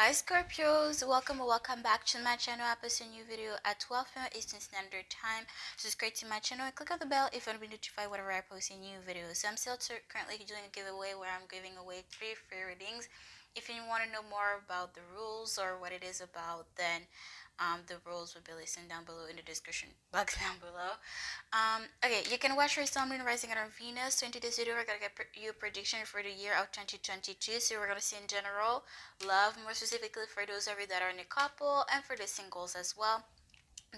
Hi Scorpios, welcome or welcome back to my channel. I post a new video at 12 p.m. Eastern Standard Time. Subscribe to my channel and click on the bell if you want to be notified whenever I post a new video. So I'm still currently doing a giveaway where I'm giving away 3 free readings. If you want to know more about the rules or what it is about, then the rules will be listed down below in the description box down below. Okay, you can watch your sun, moon, rising, and Venus. So into this video, we're gonna get you a prediction for the year of 2022. So we're gonna see in general, love, more specifically for those of you that are in a couple, and for the singles as well.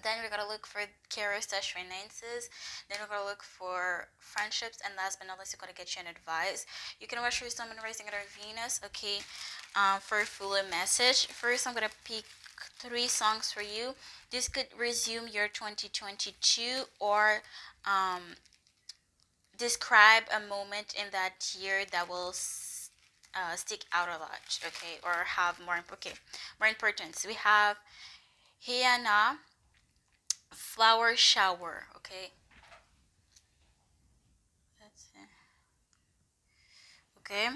Then we're gonna look for careers/finances. Then we're gonna look for friendships, and last but not least, we're gonna get you an advice. You can watch your sun, moon, rising, and Venus. Okay, for a fuller message. First, I'm gonna pick 3 songs for you. This could resume your 2022 or describe a moment in that year that will stick out a lot, okay, or have more importance. We have Hiana, Flower Shower, okay. That's it. Okay.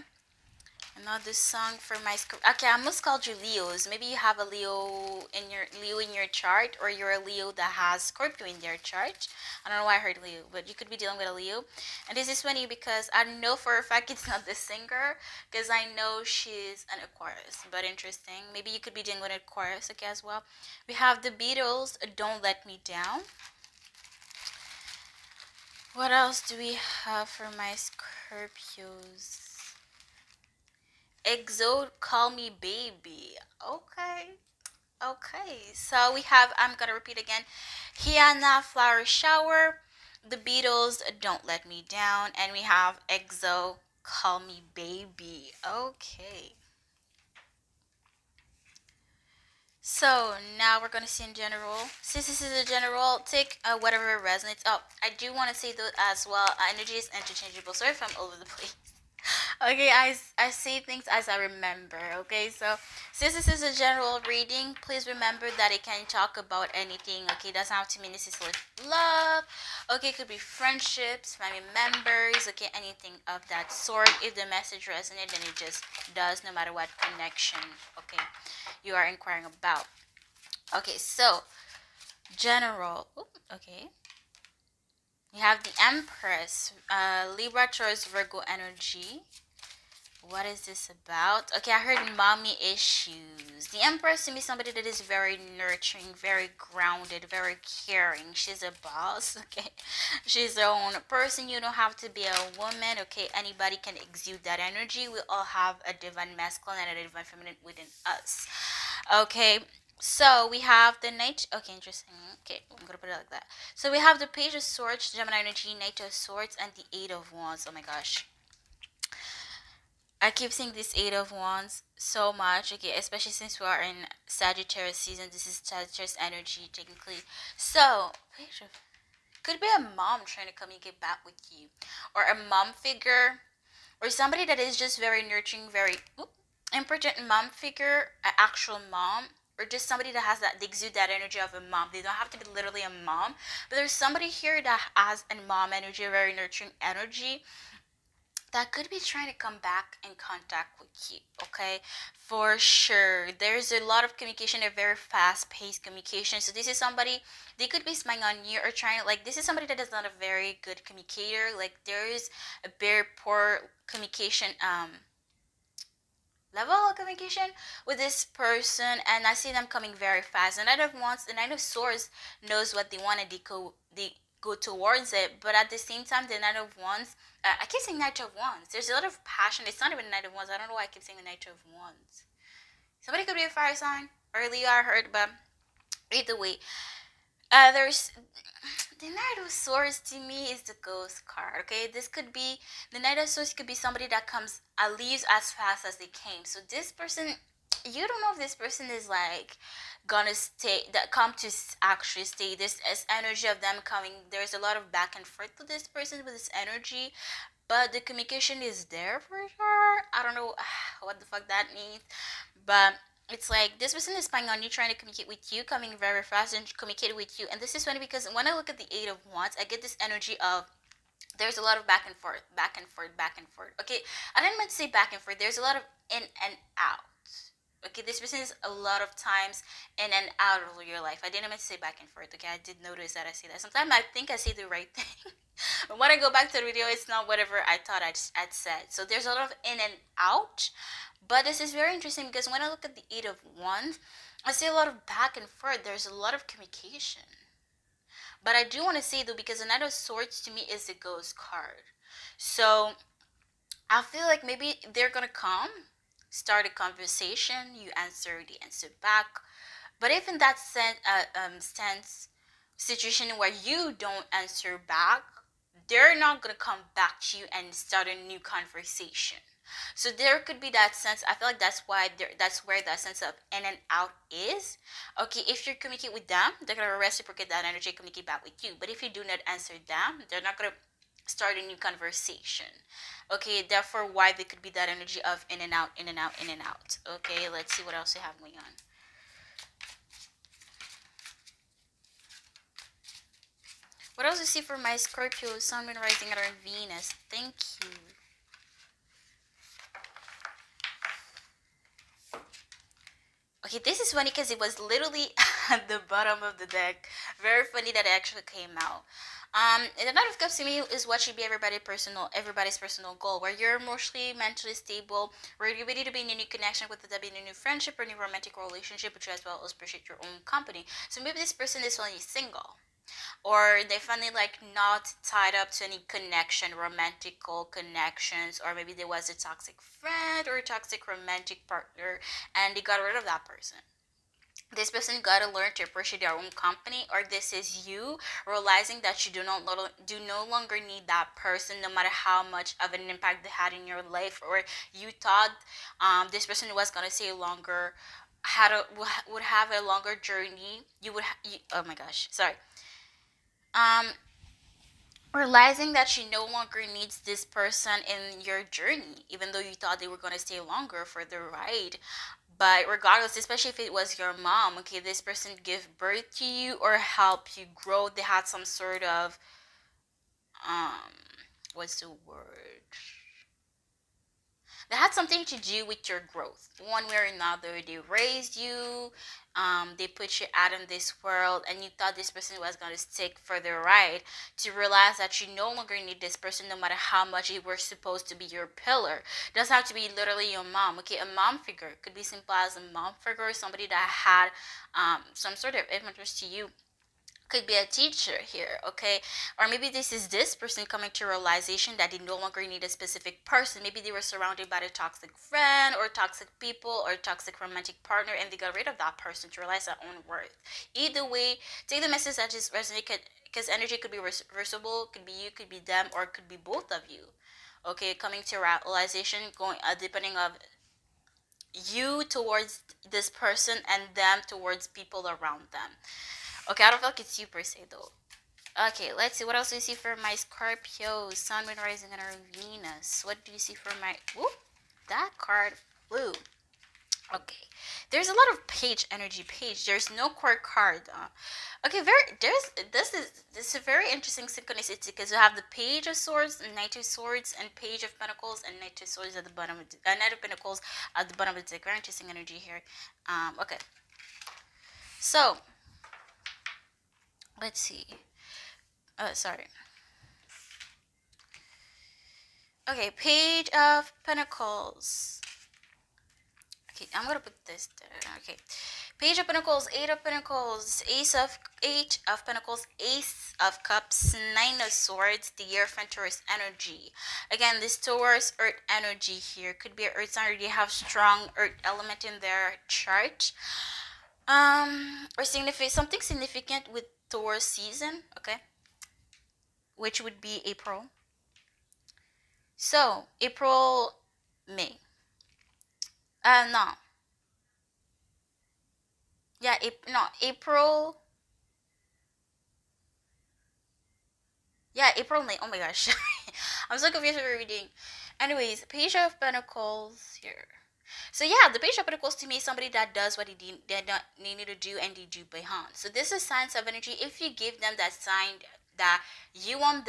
Another song for my okay, I must call you Leos. Maybe you have a Leo in your chart, or you're a Leo that has Scorpio in their chart. I don't know why I heard Leo, but you could be dealing with a Leo. And this is funny because I know for a fact it's not the singer, because I know she's an Aquarius. But interesting. Maybe you could be dealing with Aquarius, okay, as well. We have the Beatles, Don't Let Me Down. What else do we have for my Scorpios? Exo, Call Me Baby. Okay, so we have, I'm gonna repeat again, Hiana, Flower Shower, the Beatles, Don't Let Me Down, and we have Exo, Call Me Baby. Okay, so now we're gonna see in general. Since this is a general, take whatever resonates. Oh, I do want to say that as well, energy is interchangeable. Sorry if I'm all over the place. Okay, I say things as I remember. Okay, so since this is a general reading, please remember that it can talk about anything. Okay, it doesn't have to mean necessarily love. Okay, it could be friendships, family members. Okay, anything of that sort. If the message resonates, then it just does, no matter what connection, okay, you are inquiring about. Okay, so general. Okay. You have the Empress, Libra, Taurus, Virgo energy. What is this about? Okay, I heard mommy issues. The Empress to me somebody that is very nurturing, very grounded, very caring. She's a boss, okay? She's her own person. You don't have to be a woman, okay? Anybody can exude that energy. We all have a divine masculine and a divine feminine within us. Okay, so we have the Knight. Okay, interesting. Okay, I'm gonna put it like that. So we have the Page of Swords, Gemini energy, Knight of Swords, and the Eight of Wands. Oh my gosh, I keep seeing this Eight of Wands so much. Okay, especially since we are in Sagittarius season. This is Sagittarius energy technically. So Page of could be a mom trying to communicate back with you, or a mom figure, or somebody that is just very nurturing, very important mom figure, an actual mom, or just somebody that has that, they exude that energy of a mom. They don't have to be literally a mom, but there's somebody here that has a mom energy, a very nurturing energy, that could be trying to come back in contact with you, okay? For sure. There's a lot of communication, a very fast-paced communication. So this is somebody, they could be spying on you or trying to, like, this is somebody that is not a very good communicator. Like, there is a very poor communication, level of communication with this person, and I see them coming very fast. The Knight of Wands, the Knight of Swords knows what they want, and they go towards it. But at the same time, the Knight of Wands, I keep saying Knight of Wands. There's a lot of passion. It's not even the Knight of Wands. I don't know why I keep saying the Knight of Wands. Somebody could be a fire sign or Leo, I heard, but either way, there's the Knight of Swords to me is the ghost card. Okay, this could be the Knight of Swords could be somebody that comes leaves as fast as they came. So this person, you don't know if this person is like gonna stay, that come to actually stay. This is energy of them coming. There's a lot of back and forth with this person with this energy, but the communication is there for sure. I don't know what the fuck that means, but it's like this person is spying on you, trying to communicate with you, coming very fast and communicate with you. And this is funny because when I look at the Eight of Wands, I get this energy of there's a lot of back and forth, back and forth, back and forth. Okay, I didn't mean to say back and forth. There's a lot of in and out. Okay, this person is a lot of times in and out of your life. I didn't mean to say back and forth. Okay, I did notice that I say that. Sometimes I think I say the right thing, but when I go back to the video, it's not whatever I thought I'd said. So there's a lot of in and out. But this is very interesting because when I look at the Eight of Wands, I see a lot of back and forth. There's a lot of communication. But I do want to say though, because the Knight of Swords to me is the ghost card. So I feel like maybe they're gonna come, start a conversation, you answer, they answer back. But if in that sense situation where you don't answer back, they're not gonna come back to you and start a new conversation. So there could be that sense. I feel like that's where that sense of in and out is. Okay, if you communicate with them, they're gonna reciprocate that energy, communicate back with you. But if you do not answer them, they're not gonna start a new conversation. Okay, therefore why there could be that energy of in and out, in and out, in and out. Okay, let's see what else we have going on. What else do you see for my Scorpio, Sun, Moon, Rising, and Venus? Thank you. Okay, this is funny because it was literally at the bottom of the deck. Very funny that it actually came out. And the Knight of Cups to me is what should be everybody's personal goal, where you're emotionally, mentally stable, where you're ready to be in a new connection with the in a new friendship or new romantic relationship, but you as well as appreciate your own company. So maybe this person is only single, or they finally like not tied up to any connection, romantical connections, or maybe there was a toxic friend or a toxic romantic partner and they got rid of that person. This person got to learn to appreciate their own company, or this is you realizing that you do no longer need that person, no matter how much of an impact they had in your life, or you thought this person was gonna stay longer, would have a longer journey. Oh my gosh, sorry. um Realizing that you no longer needs this person in your journey, even though you thought they were going to stay longer for the ride. But regardless, especially if it was your mom, okay, this person give birth to you or help you grow. They had some sort of um what's the word, they had something to do with your growth one way or another. They raised you, they put you out in this world, and you thought this person was going to stick for the ride, to realize that you no longer need this person, no matter how much it was supposed to be your pillar. It doesn't have to be literally your mom. Okay, a mom figure could be simple as a mom figure, somebody that had some sort of influence to you. Could be a teacher here, okay? Or maybe this person coming to realization that they no longer need a specific person. Maybe they were surrounded by a toxic friend or toxic people or toxic romantic partner, and they got rid of that person to realize their own worth. Either way, take the message that just resonate, because energy could be reversible, could be you, could be them, or could be both of you. Okay, coming to realization, going depending of you towards this person and them towards people around them. Okay, I don't feel like it's you per se though. Okay, let's see. What else do you see for my Scorpio, Sun, Moon, Rising, and our Venus? What do you see for my... Whoop, that card flew. Okay, there's a lot of page energy. There's no court card. Okay, this is a very interesting synchronicity, because you have the Page of Swords, Knight of Swords, and Page of Pentacles, and Knight of Swords at the bottom of the, Knight of Pentacles at the bottom of the deck. Very interesting energy here. Okay, so let's see. Sorry. Okay, Page of Pentacles. Okay, I'm gonna put this there. Okay, Page of Pentacles, Eight of Pentacles, Eight of Pentacles, Ace of Cups, Nine of Swords, the Hierophant Taurus energy. Again, this Taurus Earth energy here could be an Earth sign, or they have strong Earth element in their chart. Or something significant with Taurus season. Okay, which would be April. So, April, May. No. Yeah, April. Yeah, April, May. Oh my gosh. I'm so confused with reading. Anyways, Page of Pentacles here. So yeah, the Page of Pentacles to me is somebody that does what they need to do, and they do behind. So this is signs of energy. If you give them that sign that you want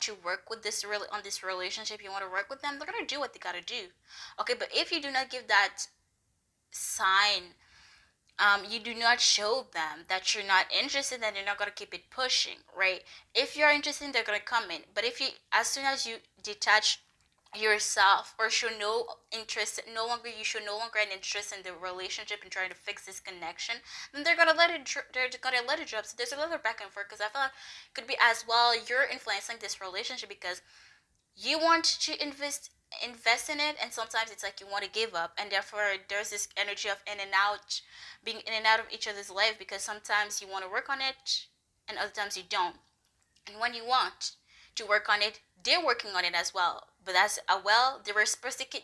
to work with on this relationship, you want to work with them, they're gonna do what they gotta do. Okay, but if you do not give that sign, you do not show them that you're not interested, then they're not going to keep it pushing, right? If you're interested, they're going to come in. But if you, as soon as you detach yourself or show no interest, no longer, you show no longer an interest in the relationship and trying to fix this connection, then they're gonna let it they're gonna let it drop. So there's a little back and forth, because I feel like it could be as well you're influencing this relationship because you want to invest in it, and sometimes it's like you want to give up, and therefore there's this energy of in and out, being in and out of each other's life, because sometimes you want to work on it and other times you don't. And when you want to work on it, they're working on it as well. But that's well, they're reciprocating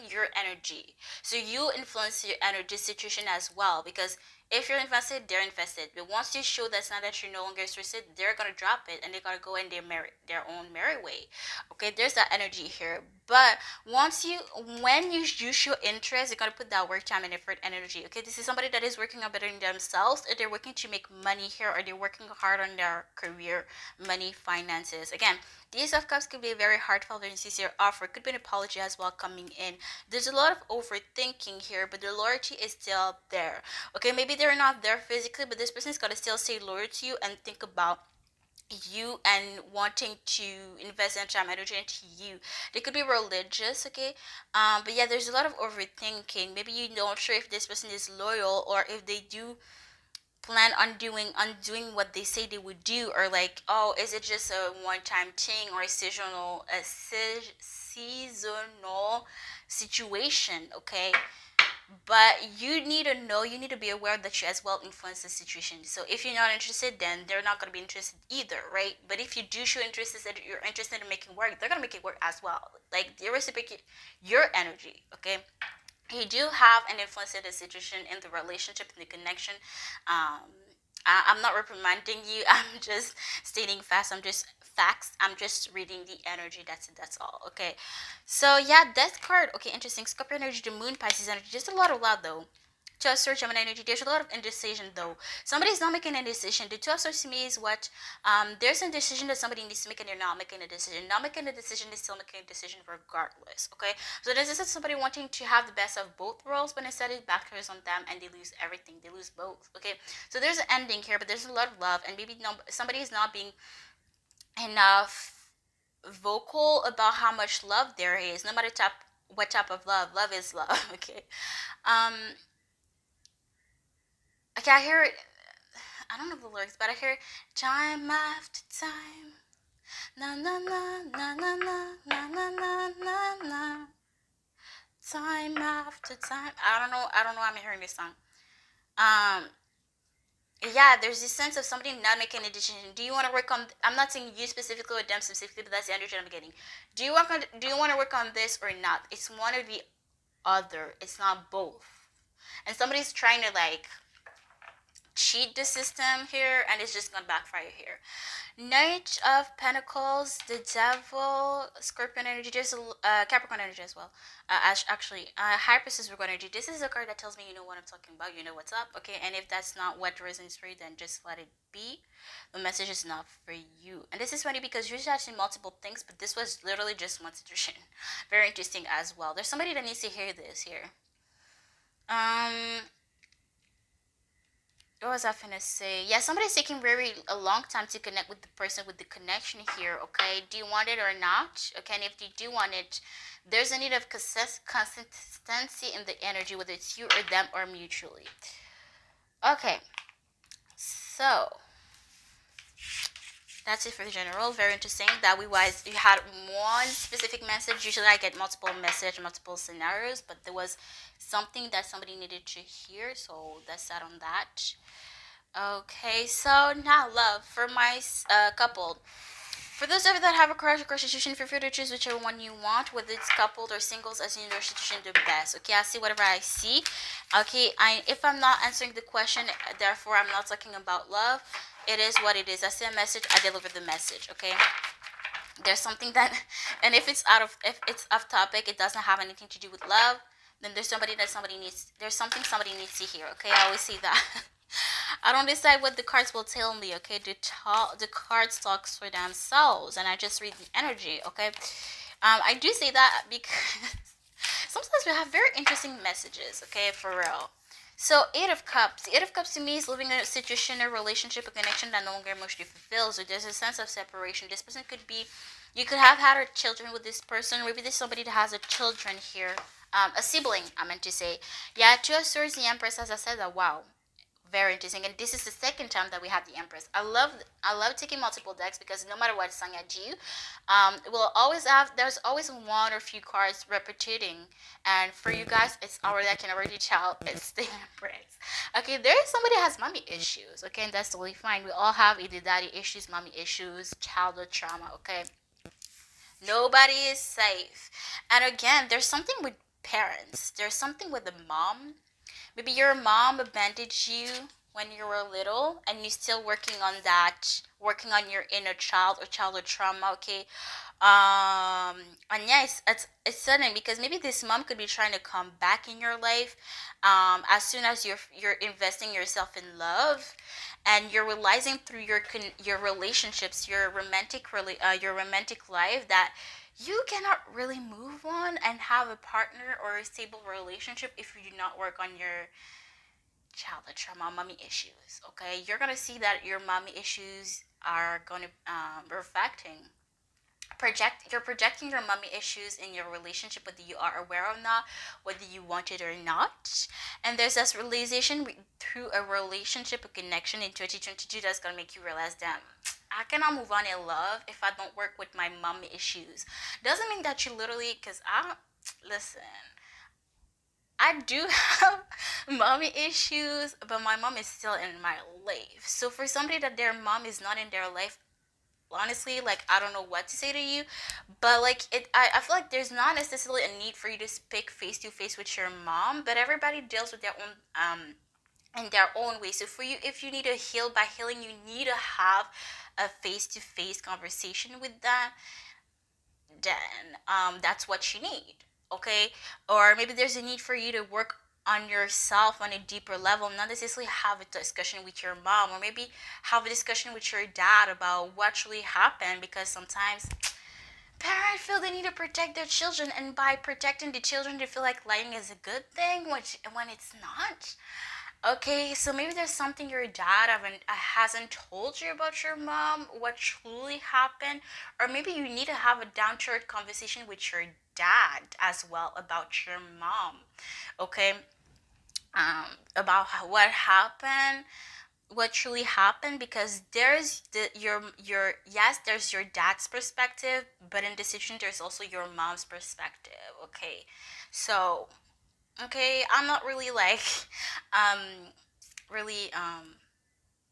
your energy. So you influence your energy situation as well. Because if you're invested, they're invested. But once you show that's not that you're no longer interested, they're gonna drop it and they're gonna go in their own merry way. Okay, there's that energy here. But when you show interest, you're gonna put that work, time, and effort, energy. Okay, this is somebody that is working on bettering themselves, or they're working to make money here, or they're working hard on their career, money, finances. Again, the Ace of Cups could be a very heartfelt and sincere offer. Could be an apology as well coming in. There's a lot of overthinking here, but the loyalty is still there. Okay, maybe they're not there physically, but this person is gonna still stay loyal to you and think about you and wanting to invest in time, energy into you. They could be religious, okay, but yeah, there's a lot of overthinking. Maybe you don't sure if this person is loyal, or if they do plan on undoing what they say they would do, or like, oh, is it just a one-time thing, or a seasonal situation, okay? But you need to know, you need to be aware that you as well influence the situation. So if you're not interested, then they're not going to be interested either, right? But if you do show interest, that you're interested in making work, they're going to make it work as well. Like, they reciprocate your energy, okay? You do have an influence in the situation, in the relationship, in the connection. I'm not reprimanding you. I'm just stating facts. I'm just reading the energy. That's it. That's all. Okay. So yeah, Death card. Okay, interesting. Scorpio energy, the Moon, Pisces energy. Just a lot of love though. Two of Swords, Gemini energy. There's a lot of indecision though. Somebody's not making a decision. The Two of Swords to me is what, there's a decision that somebody needs to make and they're not making a decision. Not making a decision is still making a decision regardless. Okay. So this is somebody wanting to have the best of both worlds, but instead it backfires on them and they lose everything. They lose both. Okay. So there's an ending here, but there's a lot of love, and maybe no, somebody is not being enough vocal about how much love there is. No matter what type of love, love is love. Okay. Um. Okay, I hear it. I don't know the lyrics, but I hear time after time. Na na na na na na na na na na na. Time after time. I don't know. I don't know why I'm hearing this song. Um. Yeah, there's this sense of somebody not making a decision. Do you want to work on? I'm not saying you specifically or them specifically, but that's the energy I'm getting. Do you want to work on this or not? It's one or the other. It's not both. And somebody's trying to like cheat the system here, and it's just gonna backfire here. Knight of Pentacles, the Devil, Scorpion energy. There's a Capricorn energy as well. Actually, High Priestess, Virgo energy. This is a card that tells me you know what I'm talking about. You know what's up, okay? And if that's not what resonates for you, then just let it be. The message is not for you. And this is funny because you're touching multiple things, but this was literally just one situation. Very interesting as well. There's somebody that needs to hear this here. What was I finna say? Yeah, somebody's taking a long time to connect with the person with the connection here, okay? Do you want it or not? Okay, and if you do want it, there's a need of consistency in the energy, whether it's you or them or mutually. Okay, so that's it for the general. Very interesting that you had one specific message. Usually I get multiple message, multiple scenarios, but there was something that somebody needed to hear, so that's that on that. Okay, so now love for my coupled. For those of you that have a crush or situation, feel free to choose whichever one you want, whether it's coupled or singles, as in your situation the best. Okay, I see whatever I see. Okay, if I'm not answering the question, therefore I'm not talking about love. It is what it is. I see a message, I deliver the message. Okay. There's something that, and if it's off topic, it doesn't have anything to do with love, then there's something somebody needs to hear. Okay, I always say that. I don't decide what the cards will tell me. Okay, the cards talks for themselves, and I just read the energy. Okay, I do say that because sometimes we have very interesting messages, okay, for real. So, Eight of Cups. The Eight of Cups to me is living in a situation, a relationship, a connection that no longer emotionally fulfills. So, there's a sense of separation. This person could be, you could have had children with this person. Maybe there's somebody that has a children here. A sibling, I meant to say. Yeah, Two of Swords, the Empress, as I said, that wow, very interesting. And this is the second time that we have the Empress. I love taking multiple decks because no matter what sign I do, we'll always have, there's always one or few cards repeating. And for you guys, it's our deck and already child, it's the Empress. Okay, there is somebody has mommy issues, okay, and that's totally fine. We all have either daddy issues, mommy issues, childhood trauma, okay. Nobody is safe. And again, there's something with parents. There's something with the mom. Maybe your mom abandoned you when you were little and you're still working on that, working on your inner child or childhood trauma, okay? And yeah, it's sudden because maybe this mom could be trying to come back in your life as soon as you're investing yourself in love and you're realizing through your relationships, your romantic life that you cannot really move on and have a partner or a stable relationship if you do not work on your childhood trauma, mommy issues. Okay, you're gonna see that your mommy issues are gonna affecting you're projecting your mommy issues in your relationship, whether you are aware or not, whether you want it or not. And there's this realization through a relationship, a connection in 2022 that's gonna make you realize that I cannot move on in love if I don't work with my mommy issues. Doesn't mean that you literally, because listen, I do have mommy issues, but my mom is still in my life. So for somebody that their mom is not in their life, honestly, like, I don't know what to say to you, but like I feel like there's not necessarily a need for you to speak face to face with your mom, but everybody deals with their own in their own way. So for you, if you need to heal, by healing you need to have a face to face conversation with them, then that's what you need, okay? Or maybe there's a need for you to work on yourself on a deeper level, not necessarily have a discussion with your mom, or maybe have a discussion with your dad about what really happened, because sometimes parents feel they need to protect their children, and by protecting the children they feel like lying is a good thing, which when it's not. Okay, so maybe there's something your dad hasn't told you about your mom, what truly happened, or maybe you need to have a down to earth conversation with your dad as well about your mom. Okay, about what happened, what truly happened, because there's your yes, there's your dad's perspective, but in this situation there's also your mom's perspective. Okay, so okay, I'm not really like um really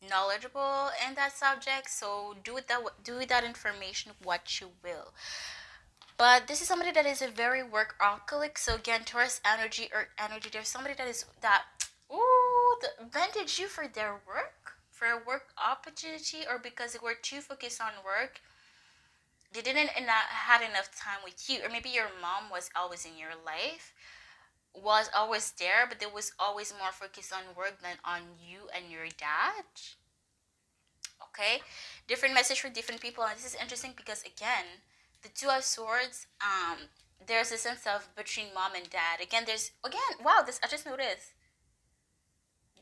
knowledgeable in that subject, so do with that information what you will. But this is somebody that is a very workaholic. So again, Taurus energy, earth energy, there's somebody that is that ooh, advantage you for their work, for a work opportunity, or because they were too focused on work, they didn't not had enough time with you. Or maybe your mom was always in your life, was always there, but there was always more focus on work than on you and your dad. Okay, different message for different people, and this is interesting because again, the Two of Swords, there's a sense of between mom and dad. Again, there's again, wow, this I just noticed.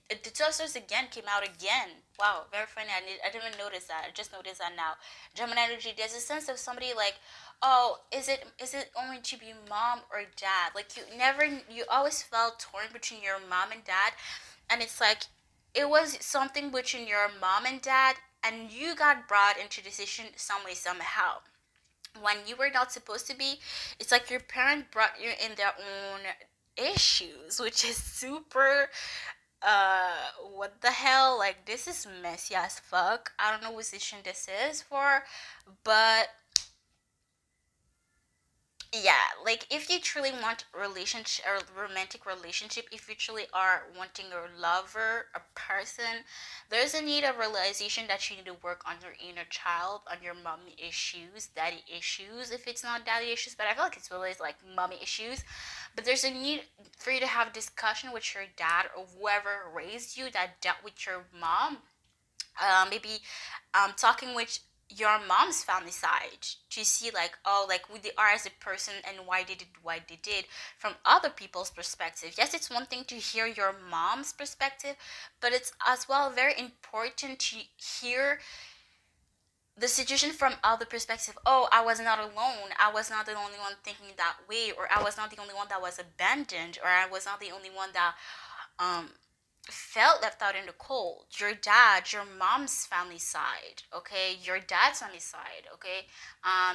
The Two of Swords again came out again. Wow, very funny. I didn't even notice that. I just noticed that now. Gemini energy. There's a sense of somebody like, oh, is it only to be mom or dad? Like you always felt torn between your mom and dad, and it's like it was something between your mom and dad, and you got brought into decision some way somehow when you were not supposed to be. It's like your parent brought you in their own issues, which is super what the hell, like this is messy as fuck. I don't know what decision this is for, but yeah, like if you truly want relationship or romantic relationship, if you truly are wanting a lover, a person, there's a need of realization that you need to work on your inner child, on your mommy issues, daddy issues, if it's not daddy issues, but I feel like it's really like mommy issues. But there's a need for you to have discussion with your dad or whoever raised you that dealt with your mom, maybe talking with your mom's family side to see like, oh, like who they are as a person and why they did what they did from other people's perspective. Yes, it's one thing to hear your mom's perspective, but it's as well very important to hear the situation from other perspective. Oh, I was not alone. I was not the only one thinking that way, or I was not the only one that was abandoned, or I was not the only one that um felt left out in the cold. Your dad, your mom's family side, okay, your dad's family side, okay.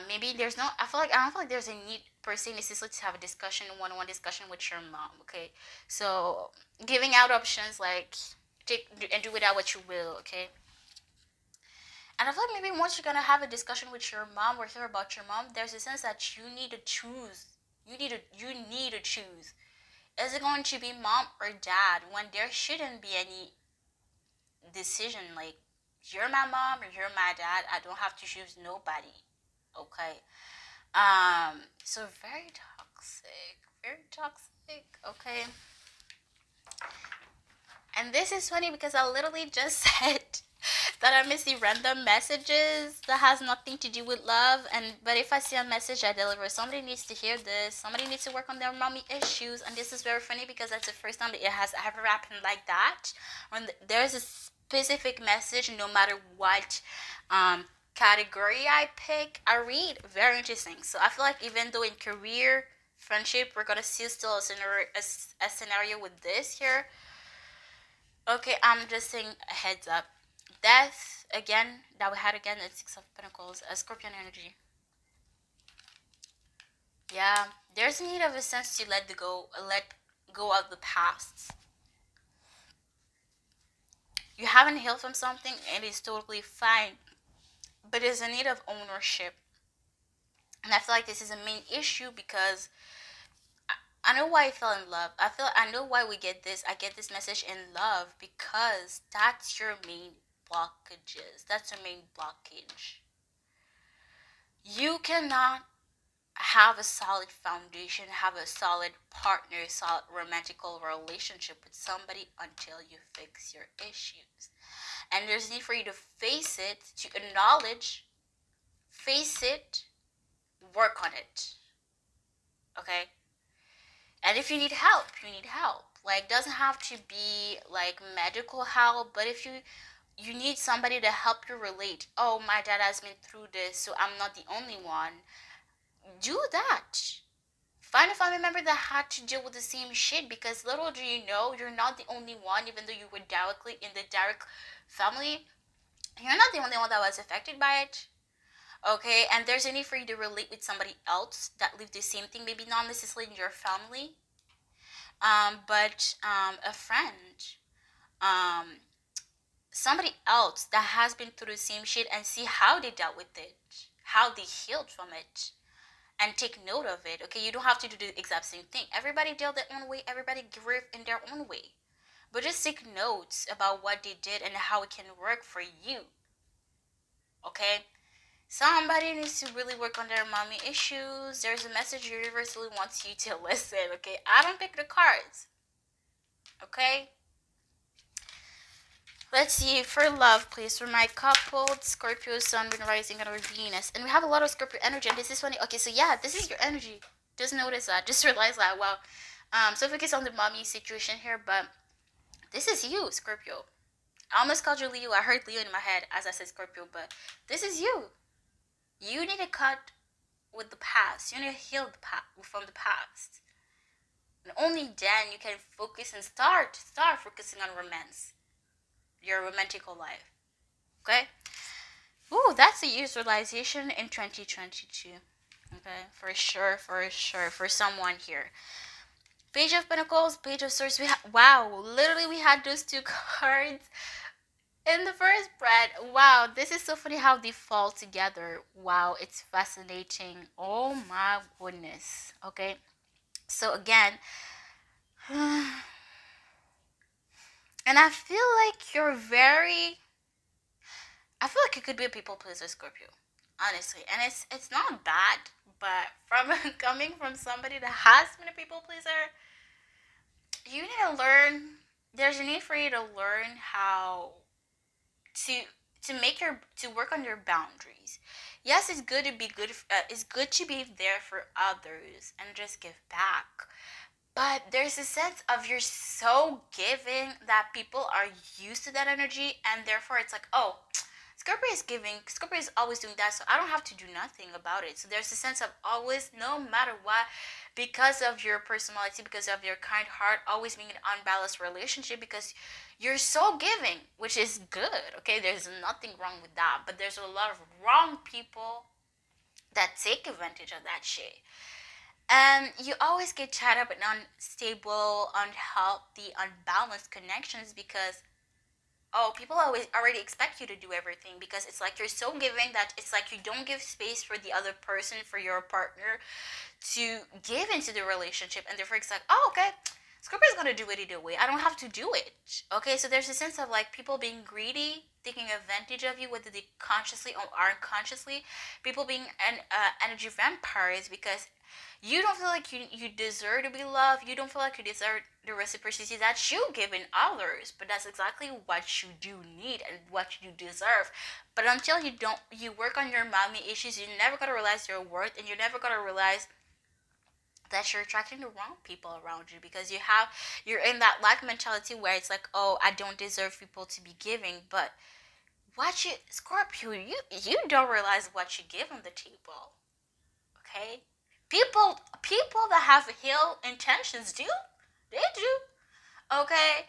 Maybe there's no, I don't feel like there's a need per se necessarily to have a discussion, one-on-one discussion with your mom, okay. So giving out options like take and do with that what you will, okay. And I feel like maybe once you're gonna have a discussion with your mom or hear about your mom, there's a sense that you need to choose. You need to choose. Is it going to be mom or dad when there shouldn't be any decision like you're my mom or you're my dad? I don't have to choose nobody. Okay. So very toxic. Very toxic. Okay. And this is funny because I literally just said that I miss the random messages that has nothing to do with love. And but if I see a message I deliver, somebody needs to hear this. Somebody needs to work on their mommy issues. And this is very funny because that's the first time that it has ever happened like that. When there's a specific message, no matter what category I pick, I read. Very interesting. So I feel like even though in career, friendship, we're gonna see still a scenario with this here. Okay, I'm just saying a heads up. Death again that we had again at Six of Pentacles, a Scorpion energy. Yeah, there's a need of a sense to let go of the past. You haven't healed from something, and it's totally fine. But there's a need of ownership. And I feel like this is a main issue because I know why I fell in love. I know why we get this. I get this message in love because that's your main blockages. That's your main blockage. You cannot have a solid foundation, have a solid partner, solid romantical relationship with somebody until you fix your issues. And there's a need for you to face it, to acknowledge, face it, work on it. Okay? And if you need help, you need help. Like, doesn't have to be like medical help, but if you need somebody to help you relate. Oh, my dad has been through this, so I'm not the only one. Do that. Find a family member that had to deal with the same shit, because little do you know, you're not the only one. Even though you were directly in the direct family, you're not the only one that was affected by it. Okay, and there's a need for you to relate with somebody else that lived the same thing, maybe not necessarily in your family, but a friend, um, somebody else that has been through the same shit, and see how they dealt with it, how they healed from it, and take note of it. Okay, you don't have to do the exact same thing. Everybody dealt their own way, everybody grieved in their own way, but just take notes about what they did and how it can work for you. Okay, somebody needs to really work on their mommy issues. There's a message universally wants you to listen. Okay, I don't pick the cards. Okay, let's see, for love, please, for my coupled Scorpio, Sun, Moon, Rising, and Venus. And we have a lot of Scorpio energy, and this is funny. Okay, so yeah, this is your energy. Just notice that. Just realize that. Wow. So focus on the mommy situation here, but this is you, Scorpio. I almost called you Leo. I heard Leo in my head as I said Scorpio, but this is you. You need to cut with the past. You need to heal from the past. And only then you can focus and start focusing on romance. Your romantical life. Okay? Ooh, that's a utilization in 2022. Okay? For sure, for someone here. Page of Pentacles, Page of Swords. Wow, literally we had those two cards in the first spread. Wow, this is so funny how they fall together. Wow, it's fascinating. Oh my goodness. Okay? So again, and I feel like I feel like you could be a people pleaser, Scorpio, honestly, and it's not bad, but from coming from somebody that has been a people pleaser, you need to learn. There's a need for you to learn how to to work on your boundaries. Yes, it's good to be good. It's good to be there for others and just give back. But there's a sense of you're so giving that people are used to that energy, and therefore it's like, oh, Scorpio is giving. Scorpio is always doing that, so I don't have to do nothing about it. So there's a sense of always, no matter what, because of your personality, because of your kind heart, always being an unbalanced relationship, because you're so giving, which is good. Okay, there's nothing wrong with that, but there's a lot of wrong people that take advantage of that shit. And you always get tied up in unstable, unhealthy, unbalanced connections because, oh, people always already expect you to do everything, because it's like you're so giving that it's like you don't give space for the other person, for your partner to give into the relationship, and therefore it's like, oh, okay, Scorpio's gonna do it either way. I don't have to do it. Okay, so there's a sense of like people being greedy, taking advantage of you, whether they consciously or unconsciously. People being energy vampires because you don't feel like you deserve to be loved. You don't feel like you deserve the reciprocity that you give in others. But that's exactly what you do need and what you deserve. But until you work on your mommy issues, you're never gonna realize your worth, and you're never gonna realize that you're attracting the wrong people around you, because you're in that lack mentality where it's like, oh, I don't deserve people to be giving. But Scorpio, you don't realize what you give on the table. Okay, people that have ill intentions do. Okay,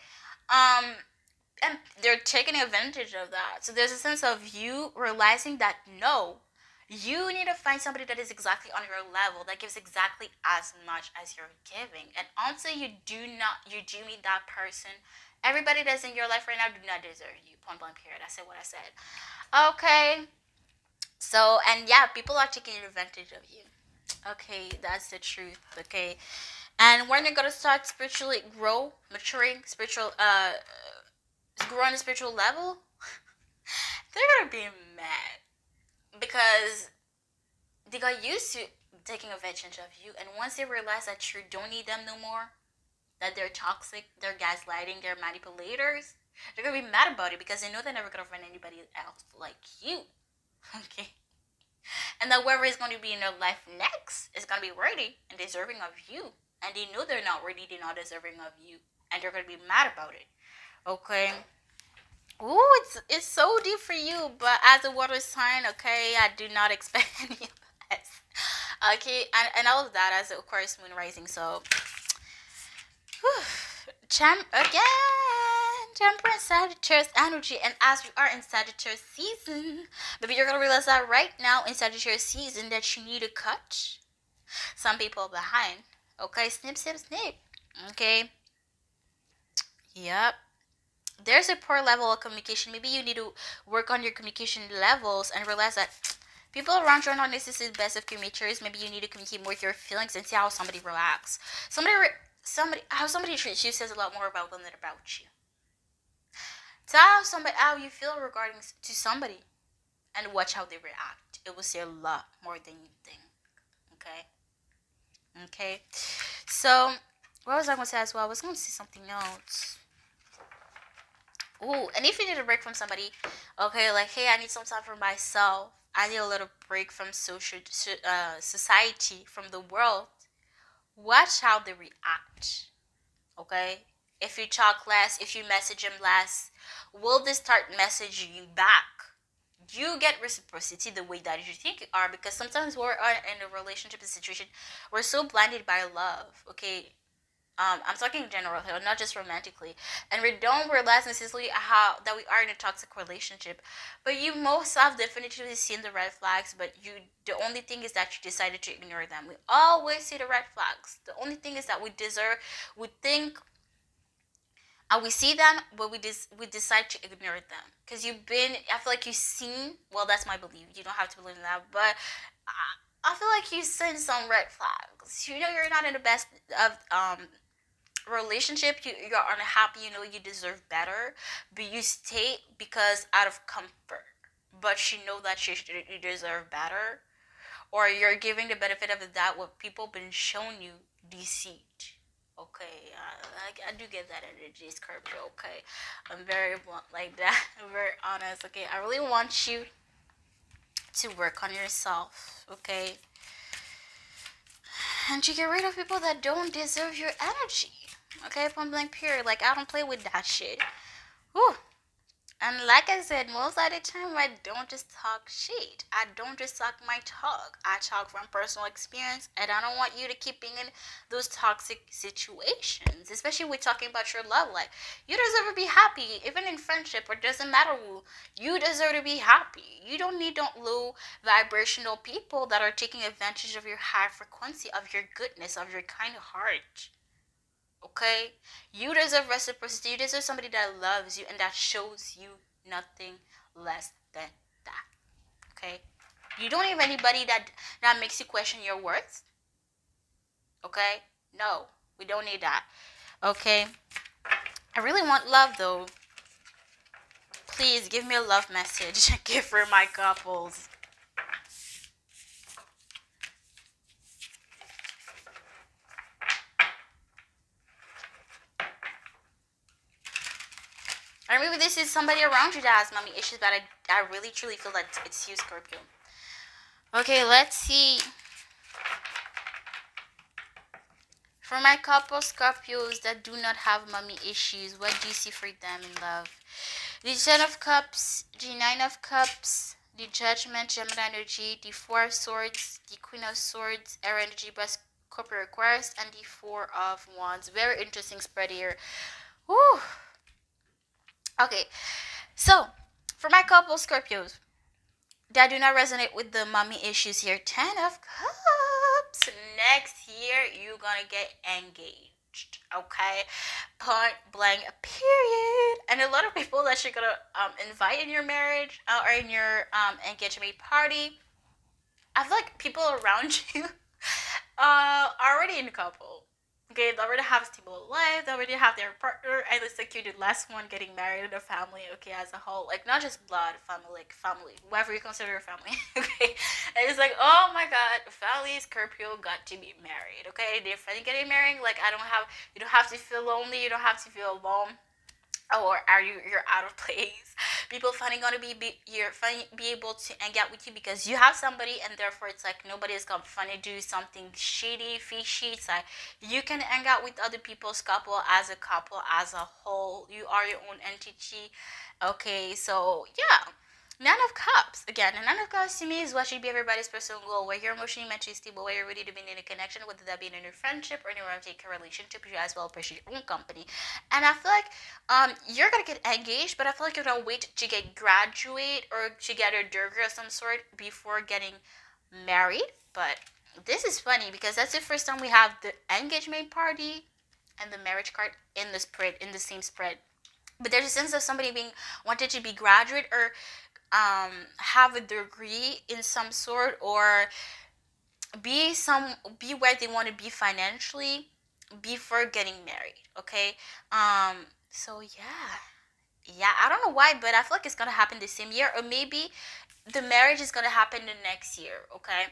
and they're taking advantage of that. So there's a sense of you realizing that no, you need to find somebody that is exactly on your level, that gives exactly as much as you're giving. And until you do meet that person, everybody that's in your life right now do not deserve you. Point blank period. I said what I said. Okay. So, and yeah, people are taking advantage of you. Okay, that's the truth. Okay. And when you're gonna start spiritually maturing, grow on a spiritual level, they're gonna be mad because they got used to taking advantage of you, and once they realize that you don't need them no more, that they're toxic, they're gaslighting, they're manipulators, they're gonna be mad about it because they know they're never gonna find anybody else like you. Okay. And that whoever is going to be in their life next is going to be worthy and deserving of you. And they know they're not worthy, they're not deserving of you. And they're going to be mad about it. Okay. Ooh, it's so deep for you. But as a water sign, okay, I do not expect any of this. Okay, and all of that as the Aquarius moon rising. So, again. Temperance, Sagittarius energy, and as we are in Sagittarius season, maybe you're gonna realize that right now in Sagittarius season that you need to cut some people behind. Okay, snip, snip, snip. Okay, yep. There's a poor level of communication. Maybe you need to work on your communication levels and realize that people around you are not necessarily the best of communicators. Maybe you need to communicate more with your feelings and see how somebody reacts. How somebody treats you says a lot more about them than about you. Tell somebody how you feel regarding to somebody and watch how they react. It will say a lot more than you think. Okay. So what was I going to say as well? I was going to say something else. Ooh, and if you need a break from somebody, okay, like, hey, I need some time for myself. I need a little break from society, from the world. Watch how they react. Okay. If you talk less, if you message them less, will they start messaging you back? You get reciprocity the way that you think you are, because sometimes we're in a relationship situation, we're so blinded by love. Okay, I'm talking in general here, not just romantically, and we don't realize necessarily how that we are in a toxic relationship. But you most have definitively seen the red flags, but the only thing is that you decided to ignore them. We always see the red flags. The only thing is that we think. And we see them, but we decide to ignore them. Because I feel like you've seen, well, that's my belief. You don't have to believe in that. But I feel like you've seen some red flags. You know you're not in the best of relationship. You're unhappy. You know you deserve better. But you stay because out of comfort. But you know that you deserve better. Or you're giving the benefit of the doubt what people been showing you deceit. Okay, I do get that energy, Scorpio. Okay, I'm very blunt like that. I'm very honest. Okay, I really want you to work on yourself. Okay, and to get rid of people that don't deserve your energy. Okay, point blank period. Like, I don't play with that shit. Whew. And like I said, most of the time I don't just talk shit. I don't just talk my talk. I talk from personal experience, and I don't want you to keep being in those toxic situations, especially with talking about your love life. You deserve to be happy, even in friendship, or doesn't matter who. You deserve to be happy. You don't need low vibrational people that are taking advantage of your high frequency, of your goodness, of your kind heart. Okay? You deserve reciprocity. You deserve somebody that loves you and that shows you nothing less than that. Okay? You don't have anybody that makes you question your worth. Okay? No, we don't need that. Okay? I really want love though. Please give me a love message. Give for my couples. Or maybe this is somebody around you that has mommy issues, but I really truly feel that it's you, Scorpio. Okay, let's see. For my couple Scorpios that do not have mommy issues, what do you see for them in love? The Ten of Cups, the Nine of Cups, the Judgment, Gemini energy, the Four of Swords, the Queen of Swords, Air energy, Scorpio Aquarius, and the Four of Wands. Very interesting spread here. Woo! Okay, so for my couple Scorpios that do not resonate with the mommy issues here, Ten of Cups. Next year, you're gonna get engaged. Okay, point blank period. And a lot of people that you're gonna invite in your marriage or in your engagement party, I feel like people around you are already in a couple. Okay, they already have a stable life, they already have their partner, and it's like you're the last one getting married in a family, okay, as a whole. Like, not just blood family, like family, whoever you consider your family, okay? And it's like, oh my god, family Scorpio got to be married, okay? They're finally getting married. Like, you don't have to feel lonely, you don't have to feel alone. Or are you're out of place? People finally gonna you're finally be able to hang out with you because you have somebody, and therefore it's like nobody's gonna finally do something shady, fishy. It's like you can hang out with other people's couple as a whole. You are your own entity. Okay, so yeah. Nine of Cups. Again, the Nine of Cups to me is what should be everybody's personal goal, where you're emotionally, mentally stable, where you're ready to be in a connection, whether that be in a friendship or in a romantic relationship, you as well pursue your own company. And I feel like you're gonna get engaged, but I feel like you're gonna wait to get graduate or to get a degree of some sort before getting married. But this is funny because that's the first time we have the engagement party and the marriage card in the spread, in the same spread. But there's a sense of somebody being wanted to be graduate or have a degree in some sort, or be where they want to be financially before getting married. Okay, so yeah, I don't know why, but I feel like it's gonna happen the same year, or maybe the marriage is gonna happen the next year. Okay,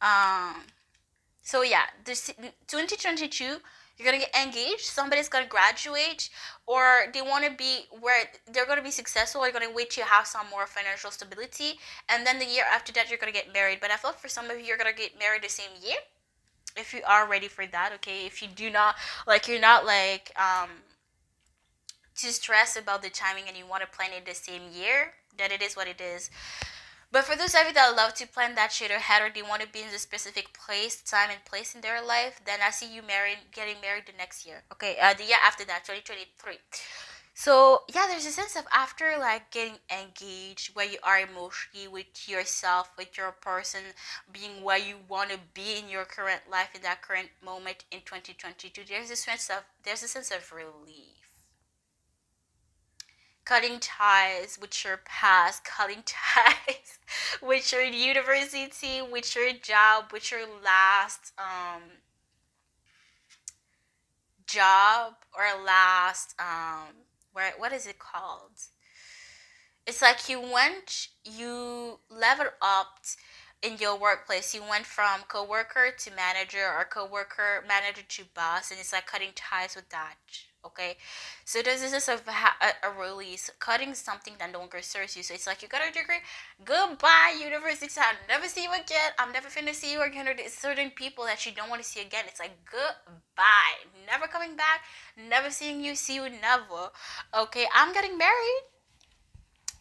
um so yeah, this 2022, you're gonna get engaged. Somebody's gonna graduate, or they want to be where they're gonna be successful. You're gonna wait to have some more financial stability, and then the year after that, you're gonna get married. But I feel like for some of you, you're gonna get married the same year if you are ready for that. Okay, if you do not like, you're not like too stressed about the timing, and you want to plan it the same year, then it is what it is. But for those of you that love to plan that shit ahead, or they want to be in a specific place, time and place in their life, then I see you getting married the next year. Okay, the year after that, 2023. So yeah, there's a sense of after like getting engaged, where you are emotionally with yourself, with your person, being where you want to be in your current life, in that current moment in 2022. There's a sense of relief. Cutting ties with your past, cutting ties with your university, with your job, with your last job, or last what is it called? It's like you leveled up in your workplace. You went from coworker to manager, or coworker manager to boss, and it's like cutting ties with that. Okay, so there's this of a release, cutting something that no longer serves you. So it's like you got a degree, goodbye university. I'll never see you again. I'm never finna see you again. Or there's certain people that you don't want to see again. It's like goodbye, never coming back, never seeing you. See you never. Okay, I'm getting married.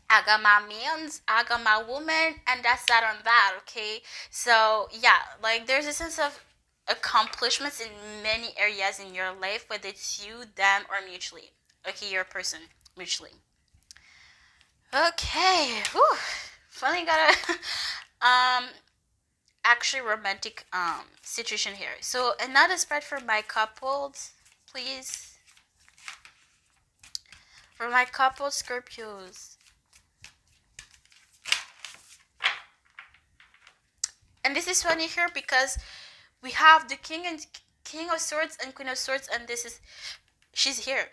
I got my mans, I got my woman, and that's that on that, okay? So, yeah, like there's a sense of accomplishments in many areas in your life, whether it's you, them, or mutually. Okay, you're a person, mutually. Okay, whew. Finally got a actually romantic situation here. So, another spread for my couples, please. For my couple Scorpios. And this is funny here because we have the King of Swords and Queen of Swords, and she's here.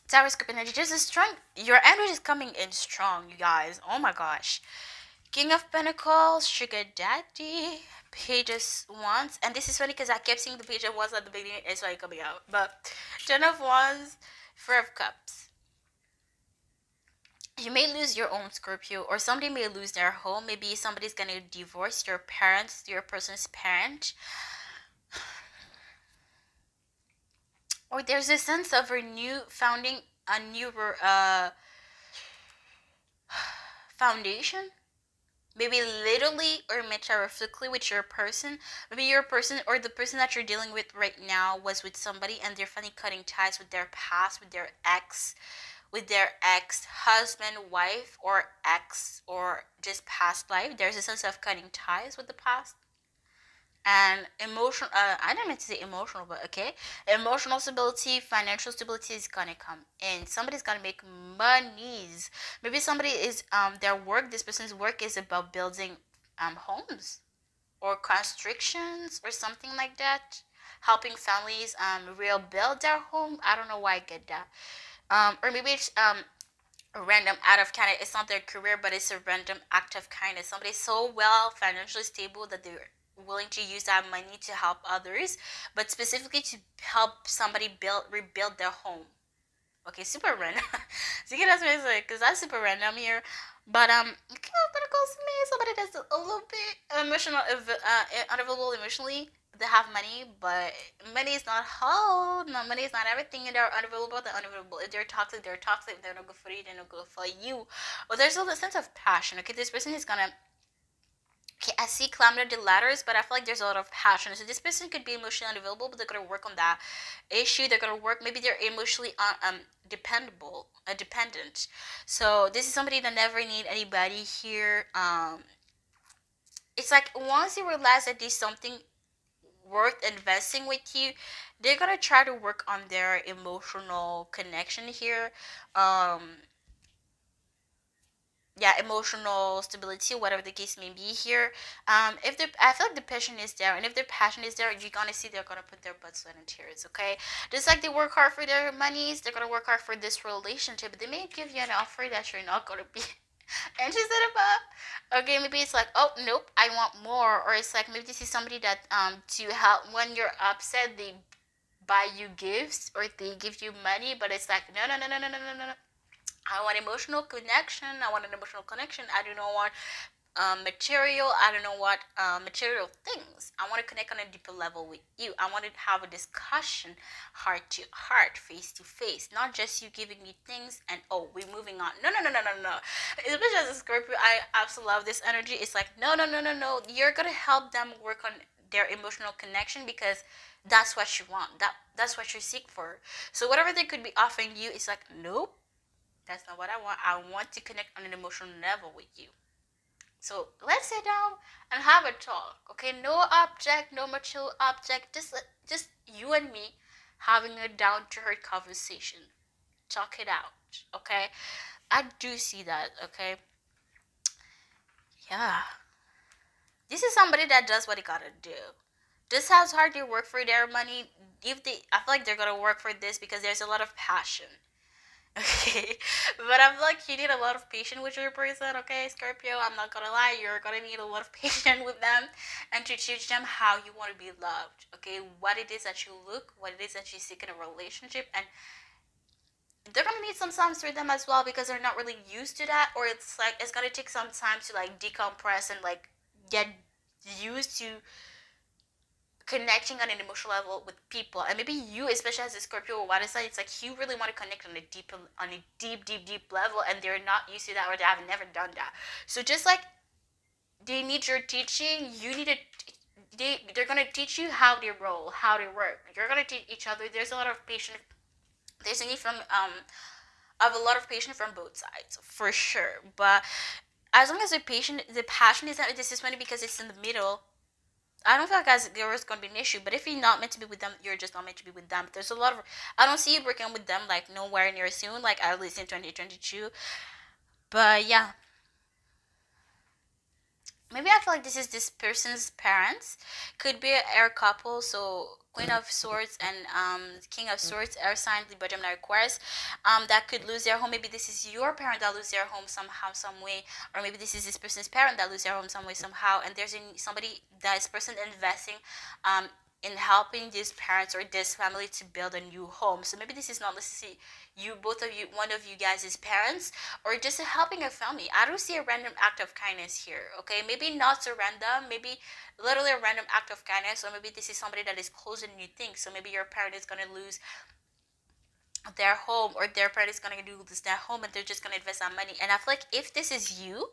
Taurus Scorpio energy. There's a strong. Your energy is coming in strong, you guys. Oh my gosh. King of Pentacles, Sugar Daddy, Page of Wands, and this is funny because I kept seeing the Page of Wands at the beginning. It's why coming out, but Ten of Wands, Four of Cups. You may lose your own Scorpio, or somebody may lose their home. Maybe somebody's gonna divorce your parents, your person's parent, or there's a sense of founding a new foundation. Maybe literally or metaphorically with your person. Maybe your person or the person that you're dealing with right now was with somebody and they're finally cutting ties with their past, with their ex-husband, wife, or ex, or just past life. There's a sense of cutting ties with the past. And emotional, I don't mean to say emotional, but okay. Emotional stability, financial stability is gonna come in. Somebody's gonna make monies. Maybe somebody is, this person's work is about building homes or constructions or something like that. Helping families rebuild their home. I don't know why I get that. Or maybe it's a random act of kindness. It's not their career, but it's a random act of kindness. Somebody's so well financially stable that they're willing to use that money to help others, but specifically to help somebody rebuild their home. Okay, super random. So you can ask me, like, because that's super random here. But it goes to me. Somebody that's a little bit unavailable emotionally. They have money, but money is not whole. No, money is not everything. They're unavailable. They're unavailable. If they're toxic, they're toxic. If they're not good for you, they're not good for you. But there's a sense of passion. Okay, this person is gonna. Okay, I see climb the ladders, but I feel like there's a lot of passion. So this person could be emotionally unavailable, but they're gonna work on that issue. They're gonna work. Maybe they're emotionally dependent. So this is somebody that never need anybody here. It's like once you realize that there's something worth investing with you, they're gonna try to work on their emotional connection here. Yeah, emotional stability, whatever the case may be here. If I feel like the passion is there, and if their passion is there, you're gonna see they're gonna put their blood, sweat, and tears. Okay, just like they work hard for their monies, they're gonna work hard for this relationship. But they may give you an offer that you're not gonna be interested about. Okay, maybe it's like, oh nope, I want more, or it's like maybe this is somebody that to help when you're upset, they buy you gifts or they give you money, but it's like no no no no no no no no. I want emotional connection. I want an emotional connection. I do not want material. I don't know what material things. I want to connect on a deeper level with you. I want to have a discussion, heart to heart, face to face, not just you giving me things and oh, we're moving on. No, no, no, no, no, no. Especially as a Scorpio, I absolutely love this energy. It's like no, no, no, no, no. You're gonna help them work on their emotional connection because that's what you want. That's what you seek for. So whatever they could be offering you, it's like nope. That's not what I want. I want to connect on an emotional level with you. So let's sit down and have a talk. Okay, no object, no material object. Just you and me having a down to earth conversation. Talk it out. Okay, I do see that. Okay, yeah. This is somebody that does what he gotta do. This how hard they work for their money. I feel like they're gonna work for this because there's a lot of passion. Okay, but I'm like, you need a lot of patience with your person, okay, Scorpio? I'm not gonna lie, you're gonna need a lot of patience with them and to teach them how you want to be loved, okay? What it is that you look, what it is that you seek in a relationship, and they're gonna need some time for them as well because they're not really used to that, or it's like it's gonna take some time to like decompress and like get used to connecting on an emotional level with people. And maybe you, especially as a Scorpio or water sign, it's like you really want to connect on a deep level, and they're not used to that, or they have never done that. So just like they need your teaching, you need to they're gonna teach you how they roll, how they work. You're gonna teach each other. There's a lot of patience. There's a need from of a lot of patience from both sides for sure. But as long as the passion is not, this is funny because it's in the middle. I don't feel like as there is going to be an issue, but if you're not meant to be with them, you're just not meant to be with them. There's a lot of, I don't see you breaking up with them like nowhere near soon, like at least in 2022. But yeah, maybe I feel like this is this person's parents. Could be an air couple, so Queen of Swords and King of Swords, air sign, Libra, Gemini, Aquarius, that could lose their home. Maybe this is your parent that lose their home somehow, some way, or maybe this is this person's parent that lose their home some way, somehow, and there's somebody that is person investing, in helping these parents or this family to build a new home. So maybe this is not necessarily you, both of you, one of you guys is parents, or just helping a family. I don't see a random act of kindness here, okay? Maybe not so random, maybe literally a random act of kindness, or maybe this is somebody that is close and you think. So maybe your parent is gonna lose their home, or their parent is gonna lose their home, and they're just gonna invest that money. And I feel like if this is you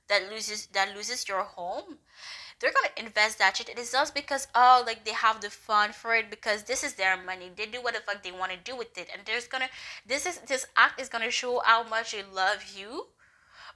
that loses your home, they're gonna invest that shit. It is just because, oh, like they have the fun for it, because this is their money. They do what the fuck they want to do with it, and this act is gonna show how much they love you,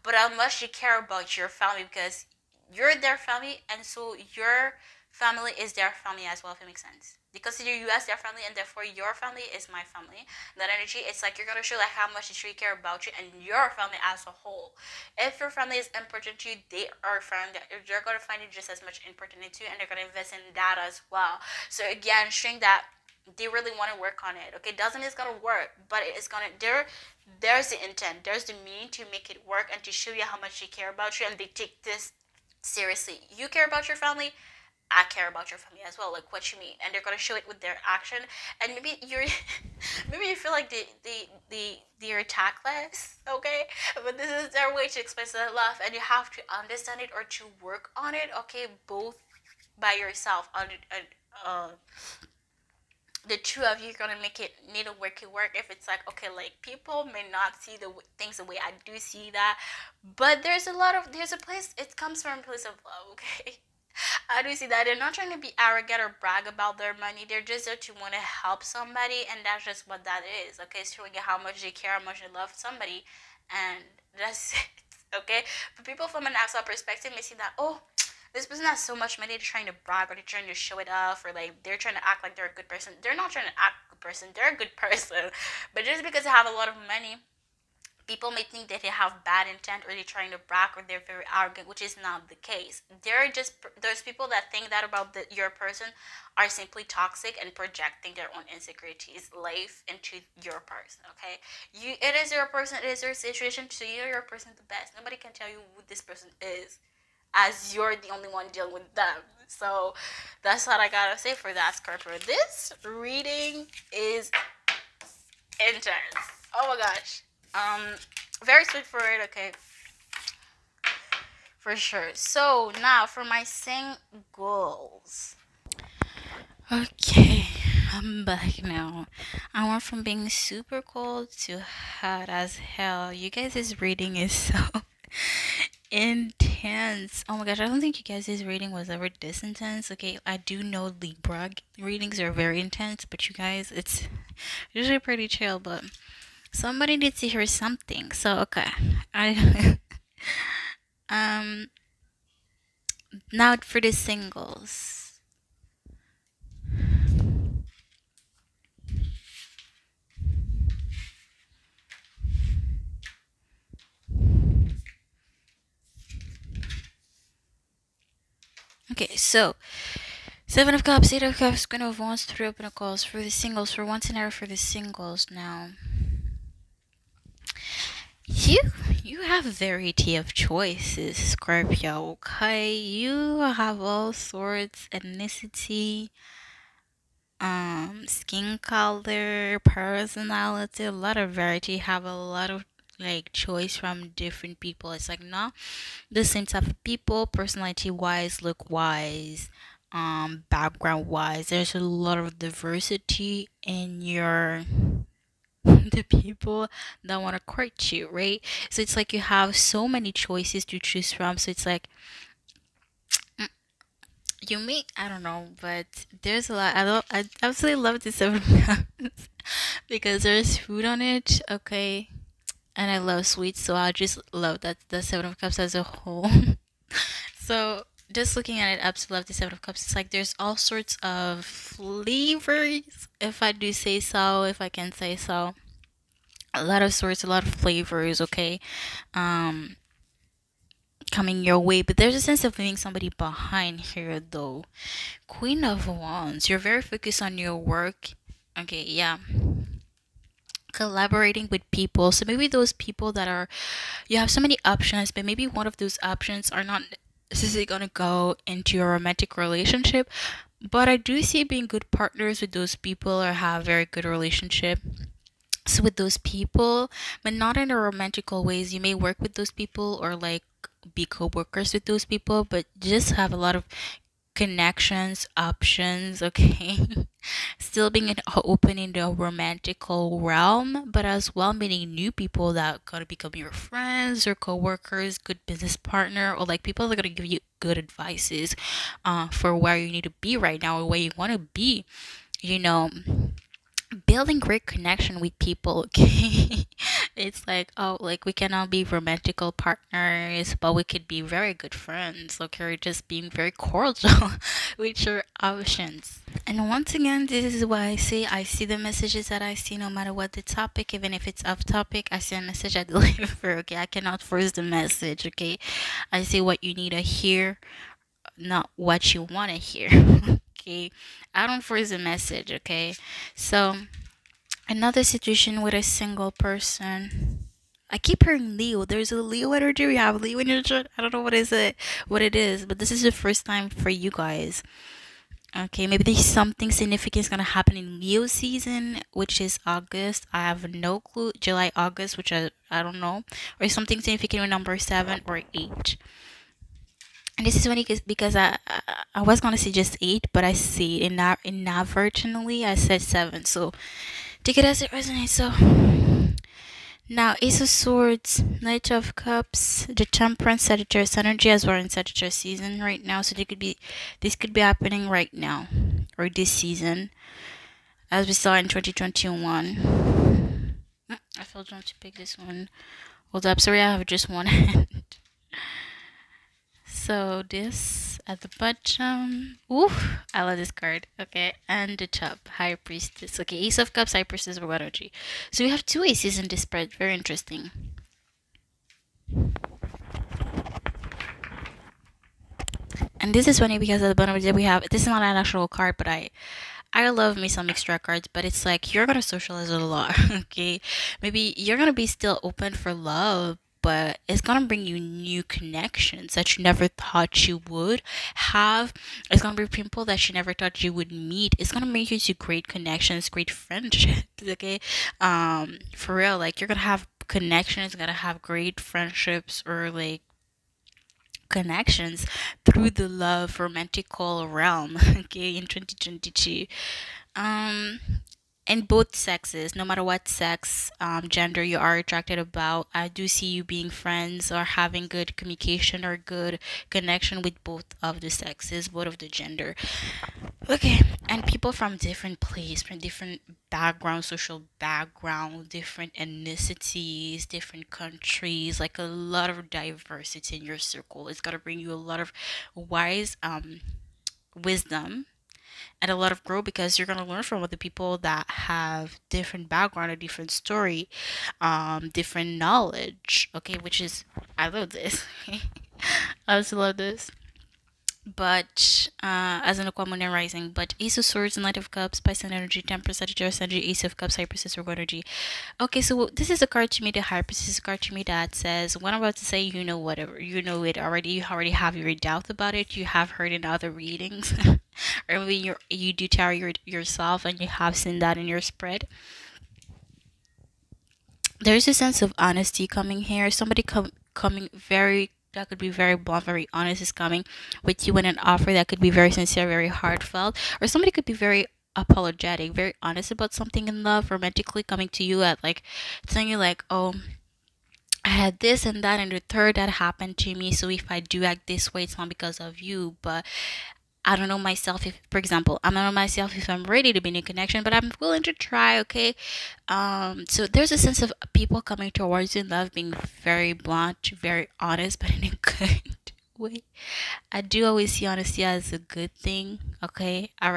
but how much you care about your family, because you're their family, and so your family is their family as well, if it makes sense. They consider you as their family, and therefore your family is my family. That energy, it's like you're gonna show like how much they truly care about you and your family as a whole. If your family is important to you, they are friend. They're gonna find it just as much important to you, and they're gonna invest in that as well. So again, showing that they really want to work on it. Okay, doesn't mean it's gonna work, but it's gonna there's the intent, there's the meaning to make it work and to show you how much they care about you, and they take this seriously. You care about your family, I care about your family as well, like what you mean, and they're gonna show it with their action. And maybe you're, maybe you feel like they're tactless, okay? But this is their way to express their love, and you have to understand it or to work on it, okay? Both by yourself on it, the two of you are gonna make it need to work it work. If it's like, okay, like people may not see things the way I do see that, but there's a place, it comes from a place of love, okay? I do see that they're not trying to be arrogant or brag about their money. They're just there to want to help somebody, and that's just what that is. Okay, it's showing you how much they care, how much they love somebody, and that's it. Okay, but people from an outside perspective may see that, oh, this person has so much money, they're trying to brag, or they're trying to show it off, or like they're trying to act like they're a good person. They're not trying to act a good person. They're a good person, but just because they have a lot of money, people may think that they have bad intent, or they're trying to brag, or they're very arrogant, which is not the case. They're just those people that think that about your person are simply toxic and projecting their own insecurities life into your person. Okay, it is your person, it is your situation, so you're your person the best. Nobody can tell you who this person is, as you're the only one dealing with them. So that's what I gotta say for that, Scorpio. This reading is intense. Oh my gosh. Very sweet for it, okay. For sure. So now for my singles. Okay, I'm back now. I went from being super cold to hot as hell. You guys' reading is so intense. Oh my gosh, I don't think you guys' reading was ever this intense. Okay, I do know Libra readings are very intense, but you guys, it's usually pretty chill, but somebody needs to hear something. So okay. I now for the singles. Okay, so Seven of Cups, Eight of Cups, Queen of Wands, Three of Pentacles for the singles. For one scenario for the singles now. You you have a variety of choices, Scorpio. Okay, you have all sorts, ethnicity, skin color, personality, a lot of variety. Have a lot of like choice from different people. It's like not the same type of people, personality wise, look wise, background wise. There's a lot of diversity in your the people that want to court you, right? So it's like you have so many choices to choose from. So it's like mm, you may, I don't know, but there's a lot. I absolutely love the Seven of Cups because there's food on it, okay, and I love sweets, so I just love that the Seven of Cups as a whole. So just looking at it, I absolutely love the Seven of Cups. It's like there's all sorts of flavors, if I do say so, if I can say so. A lot of sorts, a lot of flavors, okay, um, coming your way. But there's a sense of leaving somebody behind here, though. Queen of Wands, you're very focused on your work. Okay, yeah. Collaborating with people. So maybe those people that are, you have so many options, but maybe one of those options are not necessarily going to go into your romantic relationship. But I do see being good partners with those people or have very good relationship with those people, but not in a romantical ways. You may work with those people or like be co-workers with those people, but just have a lot of connections, options, okay? Still being open in the romantical realm, but as well meeting new people that gonna become your friends or co-workers, good business partner, or like people that are gonna give you good advices for where you need to be right now or where you want to be, you know, building great connection with people. Okay, it's like, oh, like we cannot be romantical partners, but we could be very good friends. Okay, or just being very cordial with your options. And once again, this is why I see the messages that I see, no matter what the topic, even if it's off topic. I see a message, I deliver. Okay, I cannot force the message. Okay, I see what you need to hear, not what you want to hear. Okay, I don't force the message. Okay, so another situation with a single person. I keep hearing Leo. There's a Leo energy. We have Leo in your chart. I don't know what it is, but this is the first time for you guys. Okay, maybe there's something significant is gonna happen in Leo season, which is August. I have no clue. July, August, which I don't know, or something significant with number 7 or 8. And this is when because I was gonna say just 8, but I see inadvertently I said 7. So take it as it resonates. So now Ace of Swords, Knight of Cups, the Temperance, Sagittarius energy, as we're in Sagittarius season right now. So this could be happening right now or this season, as we saw in 2021. I felt drawn to pick this one. Hold up, sorry, I have just one hand. So this at the bottom. Ooh, I love this card. Okay, and the top, High Priestess. Okay, Ace of Cups, High Priestess, or energy. So we have two aces in this spread. Very interesting. And this is funny because at the bottom we have, this is not an actual card, but I love me some extra cards, but it's like you're gonna socialize a lot. Okay, maybe you're gonna be still open for love, but it's gonna bring you new connections that you never thought you would have. It's gonna be people that you never thought you would meet. It's gonna make you to great connections, great friendships. Okay, for real, like you're gonna have connections, gonna have great friendships or like connections through the love romantical realm. Okay, in 2022, um in both sexes, no matter what sex, gender you are attracted about, I do see you being friends or having good communication or good connection with both of the sexes, both of the gender. Okay, and people from different place, from different background, social background, different ethnicities, different countries, like a lot of diversity in your circle. It's gotta bring you a lot of wise wisdom and a lot of growth because you're gonna learn from other people that have different background, a different story, different knowledge. Okay, which is I love this. I also love this. but as an Aquaman and rising, but Ace of Swords and Knight of Cups, Pisces energy, Temperance, Sagittarius energy, Ace of Cups, High Priestess, Virgo energy. Okay, so this is a card to me, the High Priestess is a card to me that says what I'm about to say, you know, whatever, you know it already, you already have your doubt about it, you have heard in other readings, or maybe you do tarot yourself and you have seen that in your spread. There's a sense of honesty coming here. Somebody coming very, that could be very blunt, very honest, is coming with you in an offer that could be very sincere, very heartfelt, or somebody could be very apologetic, very honest about something in love, romantically coming to you at like telling you like, oh, I had this and that and the third that happened to me. So if I do act this way, it's not because of you, but I don't know myself if, for example, I don't know myself if I'm ready to be in a connection, but I'm willing to try, okay? So there's a sense of people coming towards you in love, being very blunt, very honest, but in a good way. I do always see honesty as a good thing, okay? I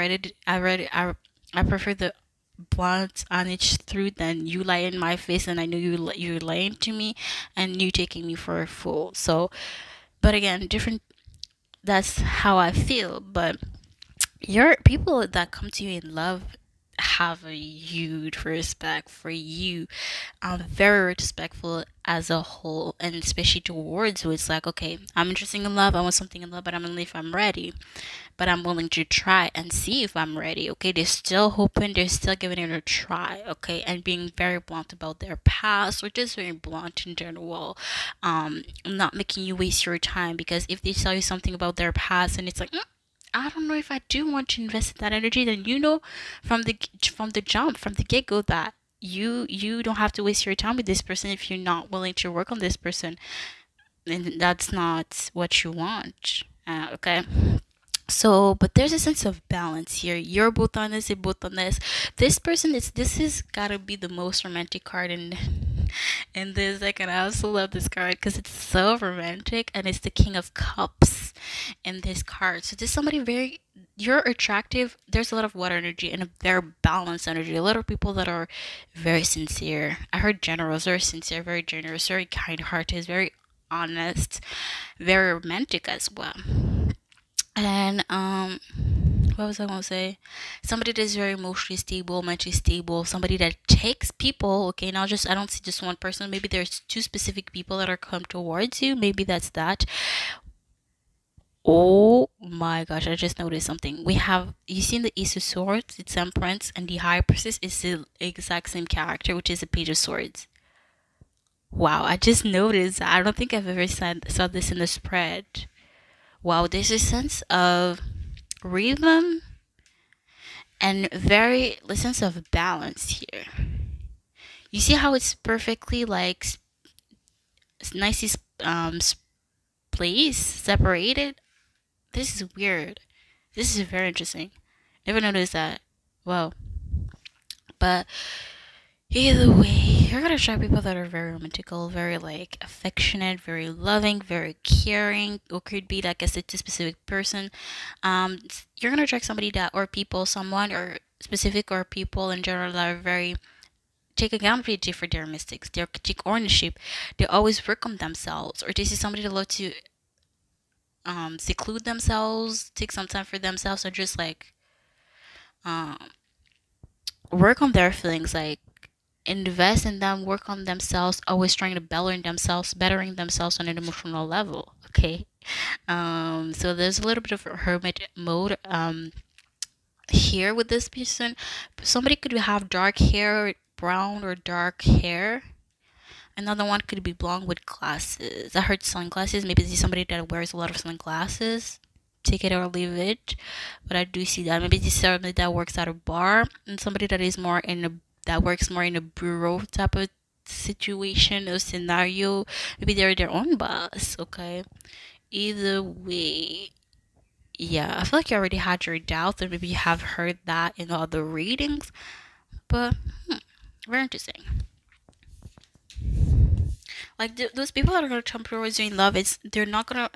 prefer the blunt, honest truth than you lie in my face and I know you're lying to me and you taking me for a fool. So, but again, different, that's how I feel, but your people that come to you in love have a huge respect for you. Very respectful as a whole, and especially towards you. It's like, okay, I'm interested in love, I want something in love, but I'm only if I'm ready. But I'm willing to try and see if I'm ready. Okay, they're still hoping, they're still giving it a try. Okay, and being very blunt about their past, or just very blunt in general. Not making you waste your time, because if they tell you something about their past and it's like, I don't know if I do want to invest in that energy, then you know from the jump, from the get go, that you don't have to waste your time with this person if you're not willing to work on this person, and that's not what you want. Okay. So, but there's a sense of balance here. You're both on this, you're both on this. This is gotta be the most romantic card in this deck, and I also love this card because it's so romantic, and it's the King of Cups in this card. So, this somebody very, you're attractive. There's a lot of water energy and a very balanced energy. A lot of people that are very sincere. I heard generous, very sincere, very generous, very kind-hearted, very honest, very romantic as well. And what was I gonna say? Somebody that is very emotionally stable, mentally stable, somebody that takes people, okay, not just, I don't see just one person, maybe there's two specific people that are come towards you, maybe that's that. Oh my gosh, I just noticed something. We have, you seen the Ace of Swords, it's Temperance, and the High Priestess is the exact same character, which is the Page of Swords. Wow, I just noticed. I don't think I've ever saw this in the spread. Wow, there's a sense of rhythm and very the sense of balance here. You see how it's perfectly like nicely placed, separated. This is weird. This is very interesting. Never noticed that. Well, but either way, you're gonna attract people that are very romantical, very like affectionate, very loving, very caring, or could be like a specific person. You're gonna attract somebody that, or people, someone, or specific, or people in general that are very take accountability for their mistakes. They take ownership. They always work on themselves, or this is somebody that love to seclude themselves, take some time for themselves, or just like um work on their feelings, like invest in them, work on themselves, always trying to bettering themselves on an emotional level. Okay. So there's a little bit of a hermit mode here with this person. Somebody could have dark hair, brown or dark hair. Another one could be blonde with glasses. I heard sunglasses. Maybe this is somebody that wears a lot of sunglasses. Take it or leave it. But I do see that. Maybe this is somebody that works at a bar, and somebody that is more in a that works more in a bureau type of situation or scenario. Maybe they're their own boss. Okay. Either way, yeah, I feel like you already had your doubts, and maybe you have heard that in other readings. But very interesting. Like those people that are gonna come towards you in love, they're not gonna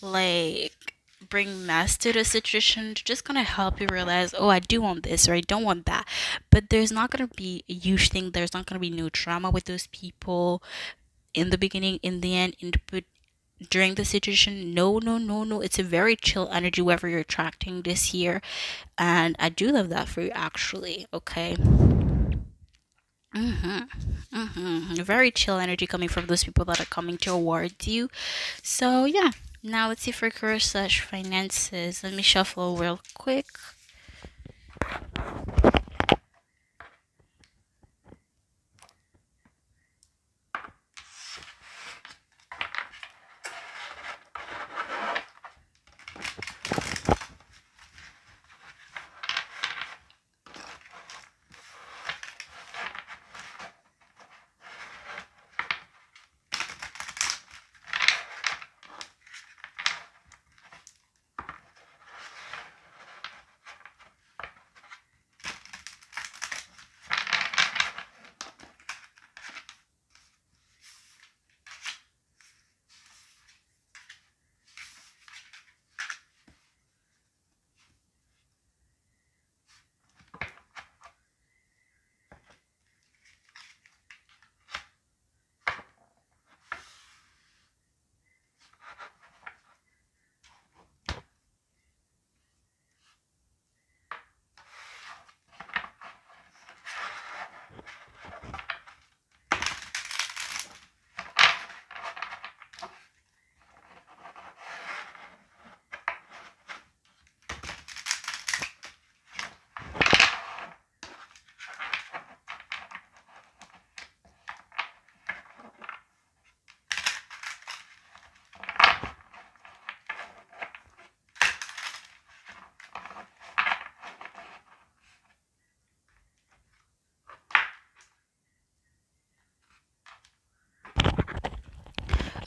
like bring mess to the situation. They're just gonna help you realize, oh, I do want this or I don't want that. But there's not gonna be a huge thing. There's not gonna be no drama with those people in the beginning, in the end, during the situation. No, no, no, no. It's a very chill energy, whoever you're attracting this year. And I do love that for you, actually. Okay. Very chill energy coming from those people that are coming towards you. So, yeah. Now let's see for career slash finances. Let me shuffle real quick.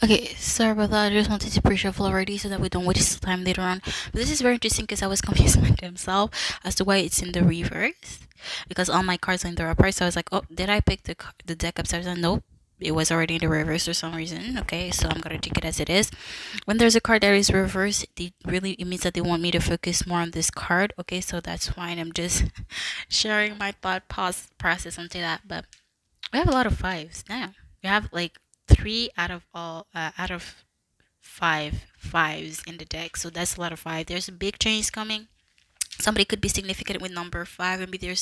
Okay, sorry about that. I just wanted to pre-shuffle already so that we don't waste time later on. But this is very interesting because I was confused myself as to why it's in the reverse. Because all my cards are in the reverse, so I was like, oh, did I pick the deck upside down? Nope. It was already in the reverse for some reason. Okay, so I'm gonna take it as it is. When there's a card that is reversed, it means that they want me to focus more on this card. Okay, so that's fine. I'm just sharing my thought process onto that. But we have a lot of fives now. We have like three out of five fives in the deck, so that's a lot of five. There's a big change coming. Somebody could be significant with number five. Maybe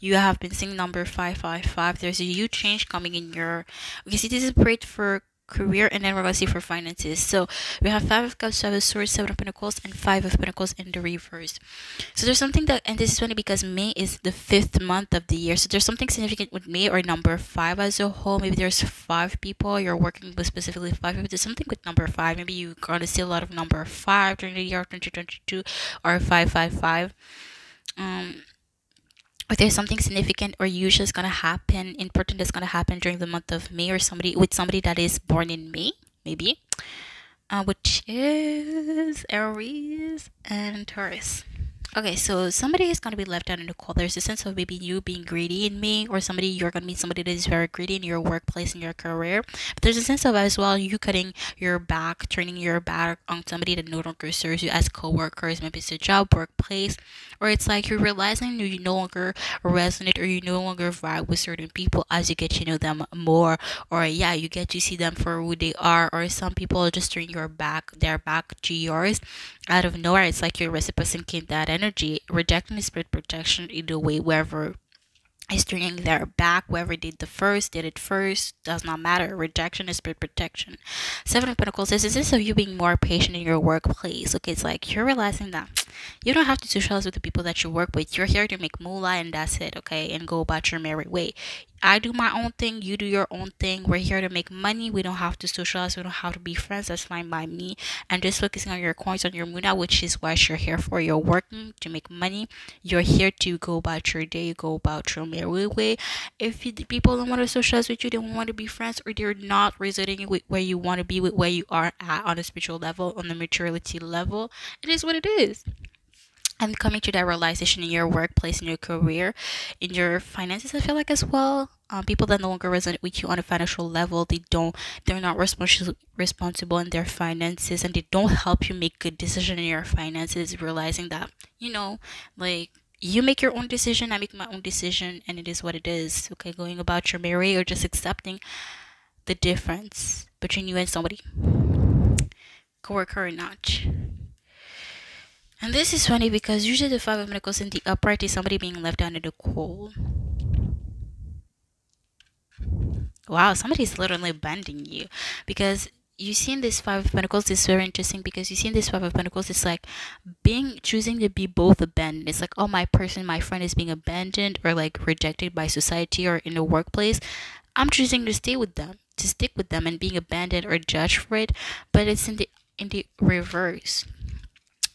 you have been seeing number 555. There's a huge change coming in your. Okay, see, this is great for career, and then we're gonna see for finances. So we have 5 of cups, 5 of swords, 7 of pentacles, and 5 of pentacles in the reverse. So there's something that, and this is funny because May is the 5th month of the year, so there's something significant with May or number 5 as a whole. Maybe there's 5 people you're working with, specifically 5 people. There's something with number 5. Maybe you're gonna see a lot of number 5 during the year of 2022, or 555. Or there's something significant or usual is gonna happen, important that's gonna happen during the month of May, or somebody that is born in May, maybe, which is Aries and Taurus. Okay, so somebody is gonna be left out in the cold. There's a sense of maybe you being greedy in May, or you're gonna meet somebody that is very greedy in your workplace, in your career. But there's a sense of as well you cutting your back, turning your back on somebody that no longer serves you as co-workers. Maybe it's a job, workplace, or it's like you're realizing you no longer resonate or you no longer vibe with certain people as you get to know them more, or yeah, you get to see them for who they are. Or some people just turn their back to yours out of nowhere. It's like you're reciprocating that energy. Rejecting is spirit protection either way, wherever is turning their back, whoever did it first, does not matter. Rejection is spirit protection. 7 of pentacles is this of you being more patient in your workplace. Okay, it's like you're realizing that you don't have to socialize with the people that you work with. You're here to make moolah and that's it. Okay, and go about your merry way. I do my own thing, you do your own thing. We're here to make money. We don't have to socialize, we don't have to be friends. That's fine by me. And just focusing on your coins, on your muna, which is what you're here for. You're working to make money. You're here to go about your day, go about your merry way. If people don't want to socialize with you, they don't want to be friends, or they're not resonating with where you want to be, with where you are at on a spiritual level, on the maturity level, it is what it is. And coming to that realization in your workplace, in your career, in your finances, I feel like as well. People that no longer resonate with you on a financial level, they're not responsible in their finances, and they don't help you make good decision in your finances. Realizing that, like, you make your own decision, I make my own decision, and it is what it is. Okay, going about your merry, or just accepting the difference between you and somebody. coworker or not. And this is funny because usually the Five of Pentacles in the upright is somebody being left out in the cold. Wow, somebody's literally abandoning you, because you see in this Five of Pentacles is very interesting, because you see in this Five of Pentacles it's like choosing to be both abandoned. It's like, oh, my friend is being abandoned or like rejected by society or in the workplace. I'm choosing to stay with them, to stick with them, and being abandoned or judged for it. But it's in the reverse.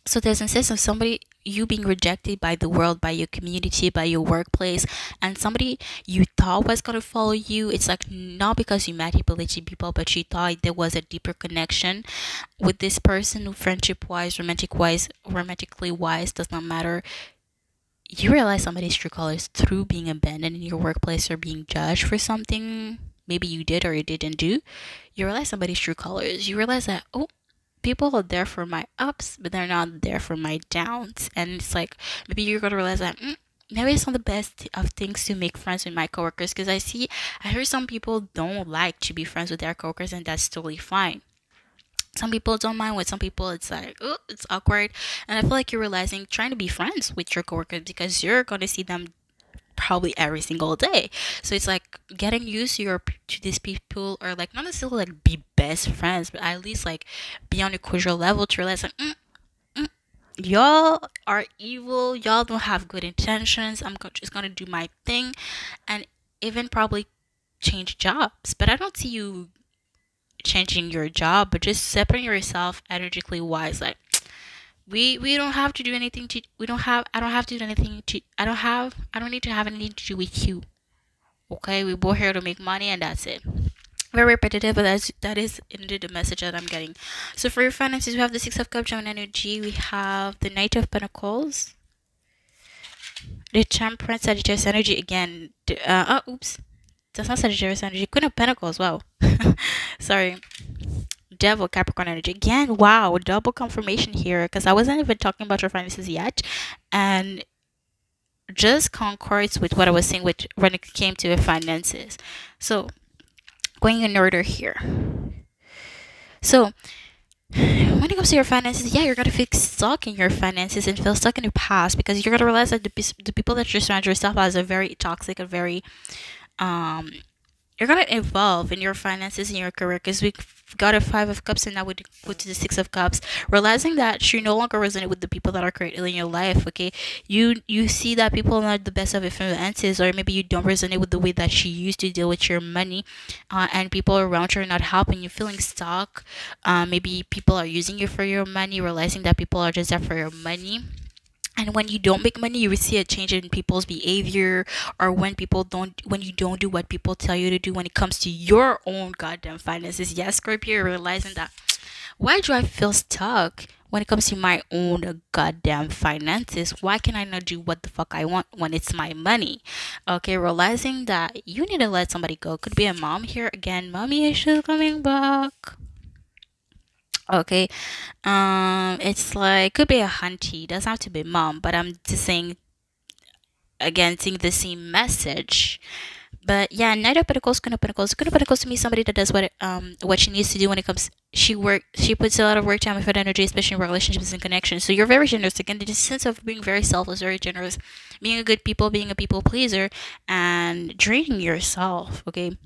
So there's a sense of somebody, you being rejected by the world, by your community, by your workplace, and somebody you thought was gonna follow you. It's like not because you manipulated people, but you thought there was a deeper connection with this person, friendship wise, romantically wise, does not matter. You realize somebody's true colors through being abandoned in your workplace or being judged for something maybe you did or you didn't do. You realize somebody's true colors. You realize that, oh, people are there for my ups, but they're not there for my downs. And it's like, maybe you're gonna realize that maybe it's not the best of things to make friends with my coworkers, because I heard some people don't like to be friends with their coworkers, and that's totally fine. Some people don't mind, with some people it's like, oh, it's awkward. And I feel like you're realizing trying to be friends with your coworkers, because you're gonna see them probably every single day. So it's like getting used to these people, or like not necessarily like be best friends, but at least like be on a cordial level to realize like, y'all are evil, y'all don't have good intentions, just gonna do my thing, and even probably change jobs. But I don't see you changing your job, but just separating yourself energetically wise, like we don't have to do anything to I don't have to do anything to I don't need to have anything to do with you. Okay, we're both here to make money, and that's it. Very repetitive, but that is indeed the message that I'm getting. So for your finances, we have the Six of Cups, Gemini energy. We have the Knight of Pentacles, the Temperance, Sagittarius energy again. Oops, that's not Sagittarius energy. Queen of Pentacles. Wow, sorry. Devil, Capricorn energy again. Wow, double confirmation here, because I wasn't even talking about your finances yet, and just concords with what I was saying with when it came to your finances. So going in order here. So when it comes to your finances, yeah, you're gonna feel stuck in your finances and feel stuck in the past, because you're gonna realize that the people that you surround yourself as are very toxic and very you're gonna evolve in your finances and your career, because we got a Five of Cups and now we go to the Six of Cups, realizing that you no longer resonate with the people that are currently in your life. Okay, you see that people are not the best of influences, or maybe you don't resonate with the way that you used to deal with your money, and people around you are not helping you, feeling stuck. Maybe people are using you for your money, realizing that people are just there for your money. And when you don't make money, you will see a change in people's behavior, or when you don't do what people tell you to do when it comes to your own goddamn finances. Yes, Scorpio, you're realizing that, why do I feel stuck when it comes to my own goddamn finances? Why can I not do what the fuck I want when it's my money? Okay, realizing that you need to let somebody go. Could be a mom here again. Mommy issues coming back. Okay, it's like, could be a hunty, doesn't have to be mom, but I'm just saying again, seeing the same message. But yeah, Knight of Pentacles, Queen of Pentacles. Queen of Pentacles to me, somebody that does what she needs to do when it comes. She puts a lot of work, time, effort, energy, especially in relationships and connections. So you're very generous. Again, the sense of being very selfless, very generous, being a good people, being a people pleaser, and draining yourself. Okay,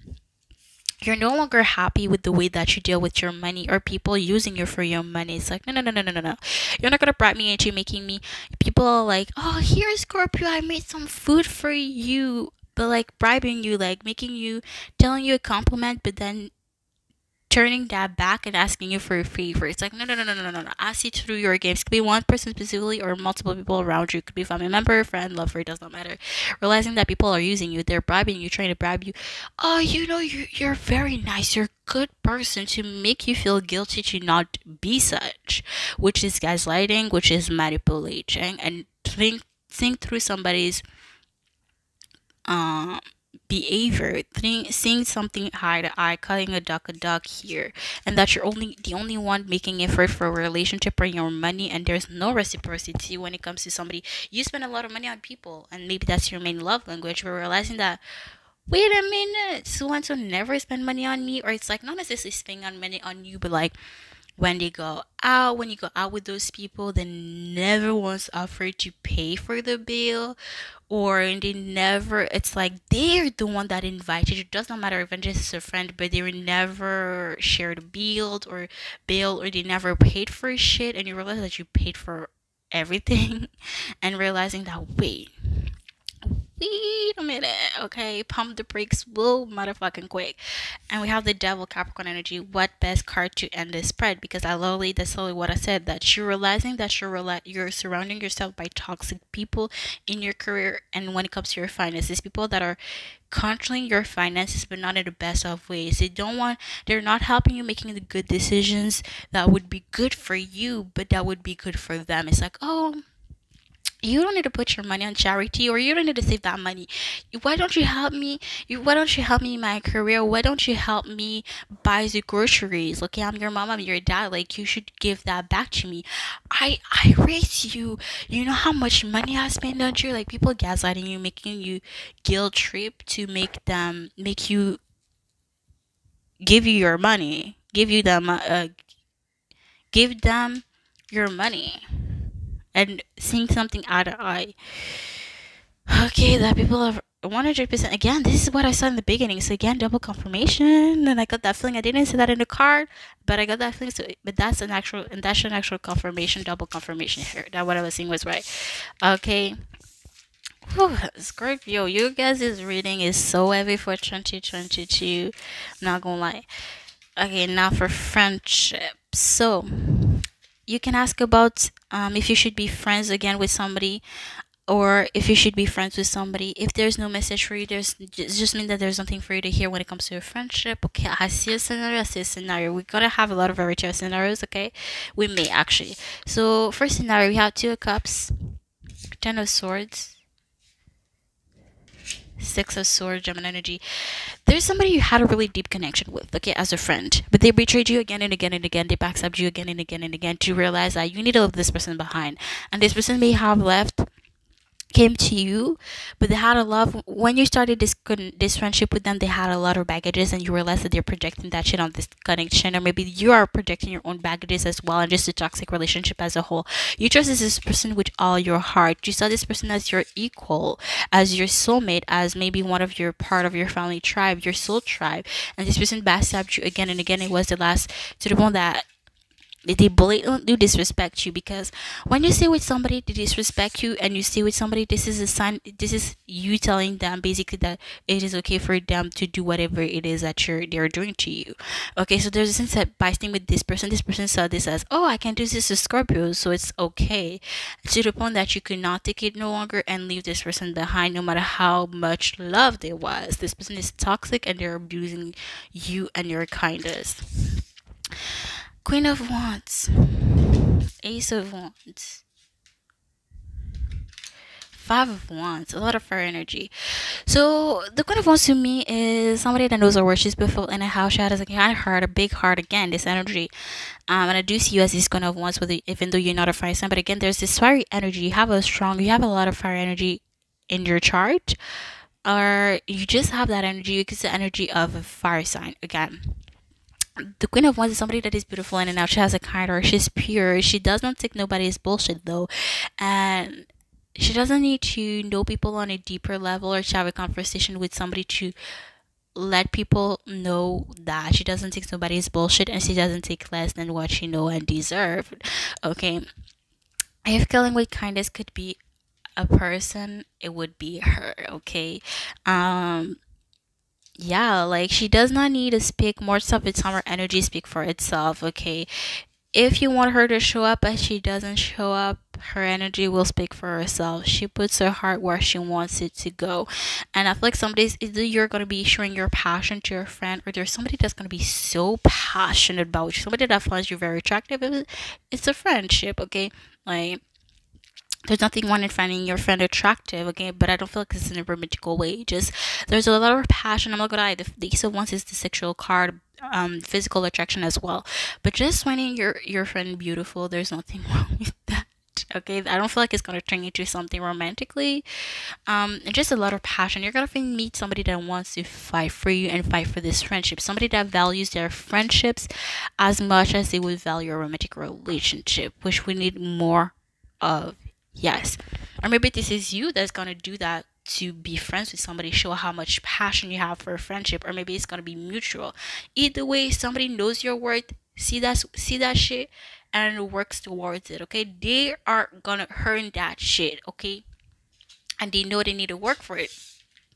you're no longer happy with the way that you deal with your money, or people using you for your money. It's like, no. You're not gonna bribe me into making me. People are like, oh, here's Scorpio, I made some food for you, but like bribing you, like making you, telling you a compliment, but then turning that back and asking you for a favor. It's like, no. I see through your games. It could be one person specifically, or multiple people around you. It could be family member, friend, lover, it does not matter. Realizing that people are using you, they're bribing you, trying to bribe you. Oh, you're very nice, you're a good person, to make you feel guilty to not be such, which is gaslighting, which is manipulating. And think through somebody's behavior, seeing something eye to eye, calling a duck here, and that you're the only one making effort for a relationship or your money, and there's no reciprocity when it comes to somebody. You spend a lot of money on people, and maybe that's your main love language, but realizing that, wait a minute, so and so never spend money on me, or it's like not necessarily spending on money on you, but like when they go out, when you go out with those people, they never once offered to pay for the bill, or they never, it's like they're the one that invited you. It does not matter if it's just a friend, but they were never shared a bill, or they never paid for shit, and you realize that you paid for everything and realizing that wait a minute, okay, pump the brakes real motherfucking quick. And we have the devil, Capricorn energy. What best card to end this spread? Because that's totally what I said, that you're realizing that you're surrounding yourself by toxic people in your career, and when it comes to your finances, people that are controlling your finances but not in the best of ways. They're not helping you making the good decisions that would be good for you, but that would be good for them. It's like, oh, you don't need to put your money on charity, or you don't need to save that money. Why don't you help me? Why don't you help me in my career? Why don't you help me buy the groceries? Okay, I'm your mom, I'm your dad, like you should give that back to me. I raised you. You know how much money I spent on you? Like, people gaslighting you, making you guilt trip to make you give you your money, give them your money, and seeing something eye to eye. Okay, that people are 100%. Again, this is what I saw in the beginning. So again, double confirmation, and I got that feeling. I didn't say that in the card, but I got that feeling. So, but that's an actual confirmation, double confirmation here. That what I was seeing was right. Okay. Whew, Scorpio, you guys' reading is so heavy for 2022. Not gonna lie. Okay, now for friendship. So you can ask about if you should be friends again with somebody, or if you should be friends with somebody. If there's no message for you, there's just mean that there's nothing for you to hear when it comes to a friendship. Okay, I see a scenario. We're gonna have a lot of variety of scenarios. Okay, we may actually. So first scenario, we have Two of Cups, Ten of Swords, Six of Swords, Gemini energy. There's somebody you had a really deep connection with, okay, as a friend, but they betrayed you again and again and again. They backstabbed you again and again and again, to realize that you need to leave this person behind. And this person may have came to you, but they had a love. When you started this friendship with them, they had a lot of baggages, and you realize that they're projecting that shit on this connection, or maybe you are projecting your own baggages as well, and just a toxic relationship as a whole. You trusted this person with all your heart. You saw this person as your equal, as your soulmate, as maybe one of your part of your family tribe, your soul tribe, and this person backstabbed you again and again. It was the last, to the point that they blatantly disrespect you. Because when you stay with somebody, they disrespect you, and you stay with somebody, this is a sign, this is you telling them basically that it is okay for them to do whatever it is that they're doing to you. Okay, so there's a sense that by staying with this person saw this as, oh, I can do this to Scorpio, so it's okay, to the point that you could not take it no longer and leave this person behind, no matter how much love there was. This person is toxic, and they're abusing you and your kindness. Queen of Wands, Ace of Wands, Five of Wands, a lot of fire energy. So the Queen of Wands to me is somebody that knows her worth. She's beautiful in a house. She has a kind heart, a big heart. Again, this energy. And I do see you as this Queen of Wands, even though you're not a fire sign. But again, there's this fiery energy. You have a lot of fire energy in your chart, or you just have that energy. It's the energy of a fire sign. Again, the Queen of Wands is somebody that is beautiful in and out. She has a kind heart. She's pure. She does not take nobody's bullshit though, and she doesn't need to know people on a deeper level, or to have a conversation with somebody to let people know that she doesn't take nobody's bullshit, and she doesn't take less than what she know and deserve. Okay, if killing with kindness could be a person, it would be her. Okay, yeah, like she does not need to speak more stuff. It's how her energy speak for itself. Okay, if you want her to show up and she doesn't show up, her energy will speak for herself. She puts her heart where she wants it to go. And I feel like somebody's, either you're going to be showing your passion to your friend, or there's somebody that's going to be so passionate about you, somebody that finds you very attractive. It's a friendship. Okay, like there's nothing wrong in finding your friend attractive, okay, but I don't feel like this is in a romantical way. Just there's a lot of passion. I'm not gonna lie, the Ace of Wands is the sexual card, physical attraction as well, but just finding your friend beautiful, there's nothing wrong with that. Okay, I don't feel like it's gonna turn into something romantically. And just a lot of passion. You're gonna meet somebody that wants to fight for you and fight for this friendship. Somebody that values their friendships as much as they would value a romantic relationship, which we need more of. Yes. Or maybe this is you that's gonna do that, to be friends with somebody, show how much passion you have for a friendship, or maybe it's gonna be mutual. Either way, somebody knows your worth, see that shit, and works towards it. Okay, they are gonna earn that shit. Okay, and they know they need to work for it.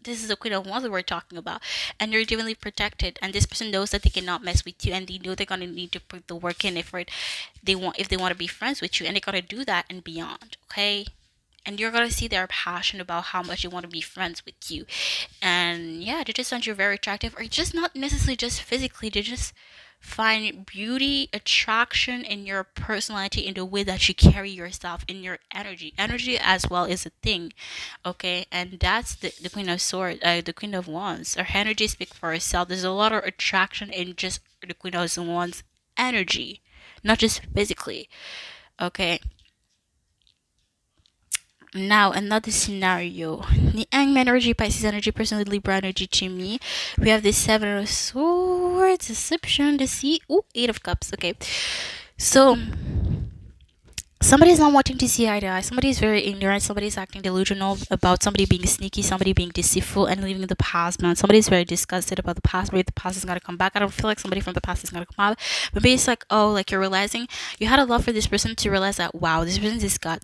This is the Queen of Wands that we're talking about, and you're divinely protected. And this person knows that they cannot mess with you, and they know they're gonna need to put the work in if they want to be friends with you, and they're gonna do that and beyond. Okay, and you're gonna see their passion about how much they want to be friends with you. And yeah, they just find you very attractive, or just not necessarily just physically, they just find beauty, attraction in your personality, in the way that you carry yourself, in your energy as well is a thing. Okay, and that's the Queen of Swords, the Queen of Wands. Her energy speaks for herself. There's a lot of attraction in just the Queen of Wands energy, not just physically. Okay, now another scenario. The Hangman energy, Pisces energy, personally Libra energy to me. We have the Seven of Swords, Deception, Deceit. Ooh, Eight of Cups. Okay, so somebody's not wanting to see eye to eye. Somebody's very ignorant. Somebody's acting delusional about somebody being sneaky, somebody being deceitful, and leaving the past, man. Somebody's very disgusted about the past. Maybe the past is gonna come back. I don't feel like somebody from the past is gonna come out. Maybe it's like, oh, like you're realizing you had a love for this person, to realize that, wow, this person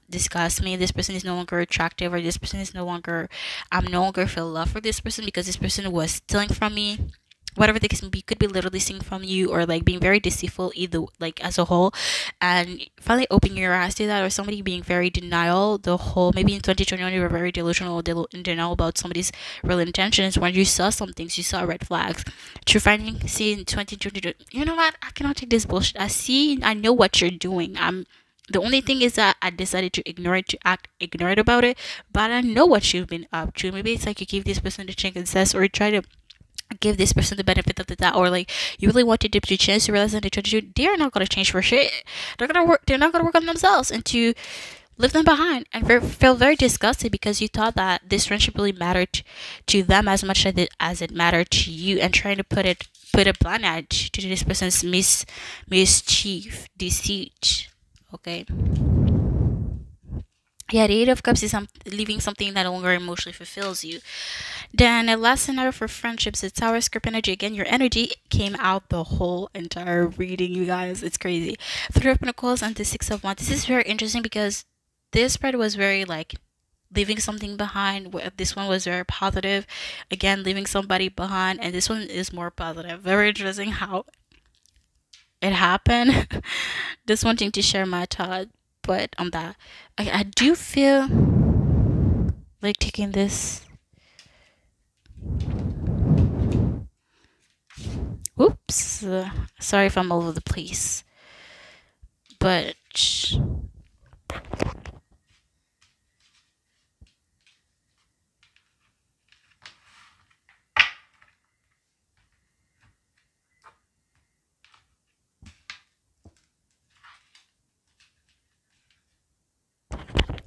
disgusts me. This person is no longer attractive, or this person is no longer, I'm no longer feel love for this person because this person was stealing from me. Whatever the case may be, could be literally stealing from you, or like being very deceitful, either like as a whole. And finally opening your eyes to that, or somebody being very denial the whole, maybe in 2021 you were very delusional, in denial about somebody's real intentions. When you saw some things, you saw red flags, to finding see in 2022, you know what, I cannot take this bullshit. I know what you're doing. The only thing is that I decided to ignore it, to act ignorant about it, but I know what you've been up to. Maybe it's like you give this person the chance, or try to give this person the benefit of the doubt, or like you really wanted to chance to realize that they're not gonna change for shit. They're not gonna work on themselves, and to leave them behind, and feel very disgusted because you thought that this friendship really mattered to them as much as it mattered to you, and trying to put a blind eye to this person's mischief, deceit. Okay. Yeah, the Eight of Cups is leaving something that no longer emotionally fulfills you. Then the last scenario for friendships, the Taurus, Scorpio energy. Again, your energy came out the whole entire reading, you guys. It's crazy. Three of Pentacles and the Six of Wands. This is very interesting because this spread was very like leaving something behind. This one was very positive. Again, leaving somebody behind. And this one is more positive. Very interesting how it happened. Just wanting to share my thought. But on that, I do feel like taking this. Oops, sorry if I'm all over the place, but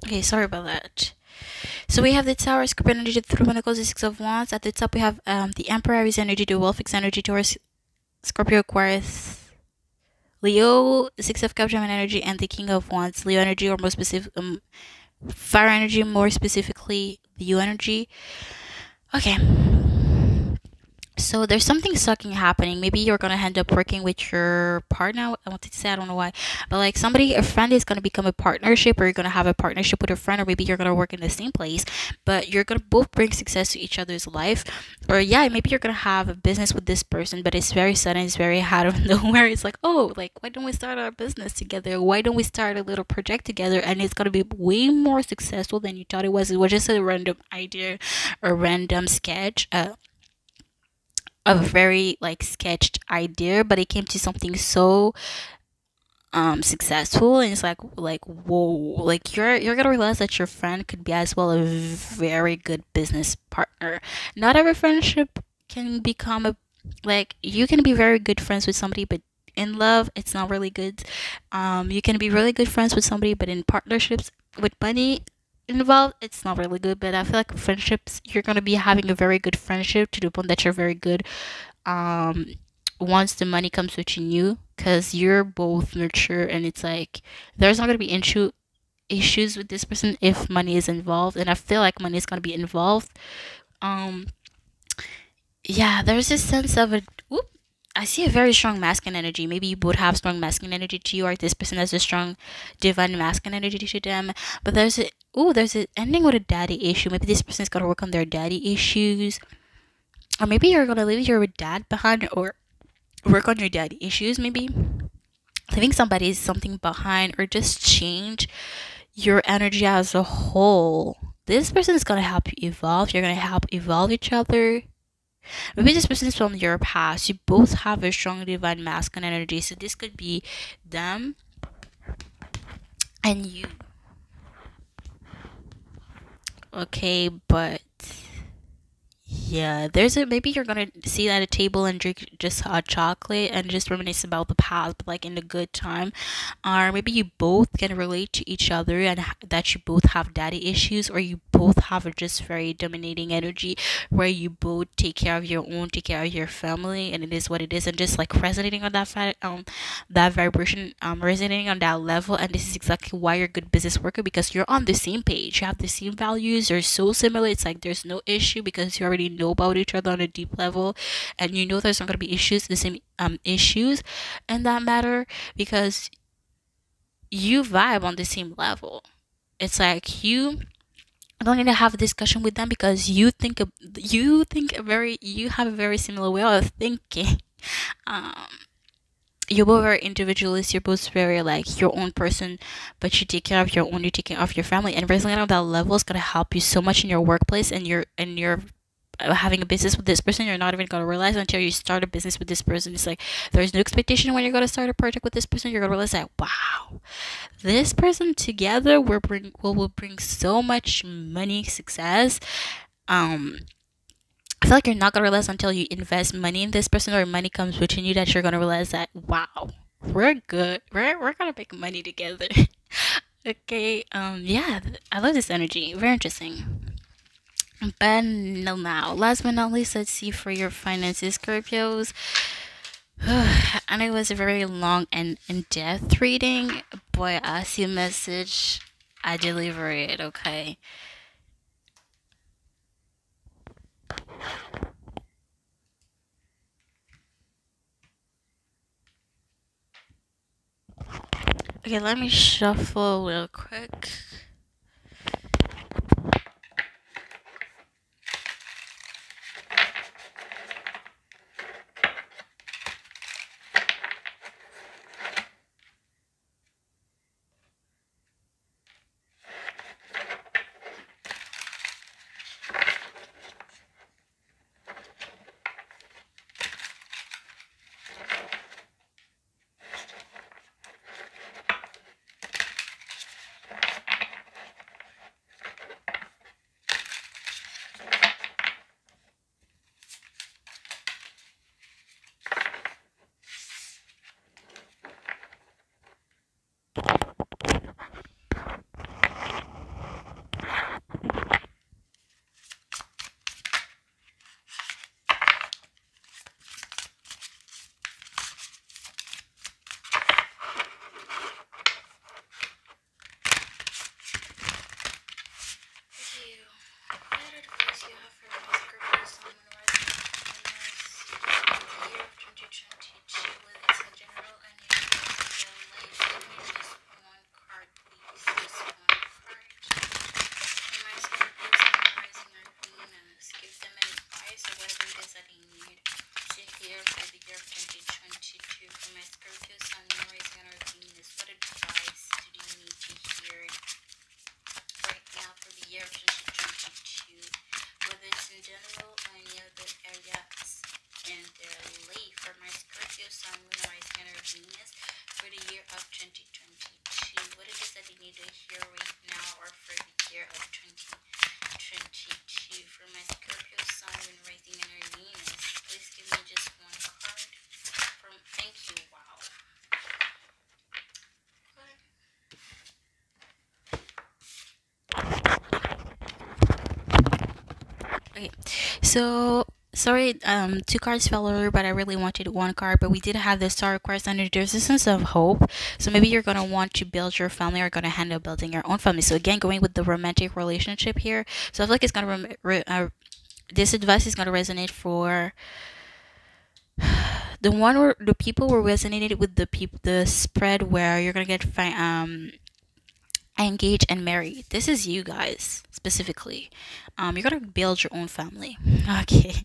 okay, sorry about that. So we have the Taurus, Scorpio energy, the Three of Pentacles, the Six of Wands. At the top we have the Emperor, Aries energy, the Wolf energy, Taurus, Scorpio, Aquarius, Leo, the Six of Cups, Gemini energy, and the King of Wands, Leo energy, or more specific, fire energy, more specifically Leo energy. Okay. So there's something sucking happening. Maybe you're gonna end up working with your partner. I wanted to say, I don't know why, but like a friend is gonna become a partnership, or you're gonna have a partnership with a friend, or maybe you're gonna work in the same place, but you're gonna both bring success to each other's life. Or yeah, maybe you're gonna have a business with this person, but it's very sudden, it's very out of nowhere. It's like, oh, like why don't we start our business together? Why don't we start a little project together? And it's gonna be way more successful than you thought it was. It was just a random idea, a random sketch. A very like sketched idea, but it came to something so successful, and it's like whoa, like you're gonna realize that your friend could be as well a very good business partner. Not every friendship can become a, like, you can be very good friends with somebody, but in love, it's not really good. You can be really good friends with somebody, but in partnerships with money involved, it's not really good. But I feel like friendships, you're gonna be having a very good friendship to the point that you're very good um once the money comes between you, because you're both mature, and it's like there's not gonna be issues with this person if money is involved, and I feel like money is gonna be involved. um yeah, there's this sense of a whoop, I see a very strong masculine energy. Maybe you both have strong masculine energy to you, or this person has a strong divine masculine energy to them. But there's a ending with a daddy issue. Maybe this person's gotta work on their daddy issues, or maybe you're gonna leave your dad behind, or work on your daddy issues. Maybe leaving something behind, or just change your energy as a whole. This person is gonna help you evolve. You're gonna help evolve each other. Maybe this person is from your past. You both have a strong divine masculine energy. So this could be them and you. Okay, but yeah, there's a maybe you're gonna sit at a table and drink just hot chocolate and just reminisce about the past, but like in a good time. Or maybe you both can relate to each other, and that you both have daddy issues, or you both have a just very dominating energy where you both take care of your own, take care of your family, and it is what it is, and just like resonating on that vibration, resonating on that level. And this is exactly why you're a good business worker, because you're on the same page, you have the same values, you're so similar. It's like there's no issue because you already know about each other on a deep level, and you know there's not going to be the same issues in that matter, because you vibe on the same level. It's like you don't need to have a discussion with them, because you have a very similar way of thinking. um you're both very individualist, you're both very like your own person, but you take care of your own, you take care of your family, and resonating on that level is going to help you so much in your workplace, and your having a business with this person. You're not even going to realize until you start a business with this person. It's like there's no expectation when you're going to start a project with this person. You're going to realize that, wow, this person together will bring so much money, success. I feel like you're not going to realize until you invest money in this person, or money comes between you, that you're going to realize that, wow, we're good, we're going to make money together. Okay, yeah, I love this energy, very interesting. But no, now, last but not least, let's see for your finances, Scorpios. And it was a very long and in-depth reading. Boy, I see a message, I deliver it, okay? Okay, let me shuffle real quick. Okay, so sorry, two cards fell over, but I really wanted one card. But we did have the Star Aquarius under. There's a sense of hope. So maybe you're gonna want to build your family, or gonna handle building your own family. So again, going with the romantic relationship here. So I feel like it's gonna this advice is gonna resonate for the one where the people were resonated with the spread where you're gonna get engaged and married. This is you guys specifically. You're gonna build your own family. Okay.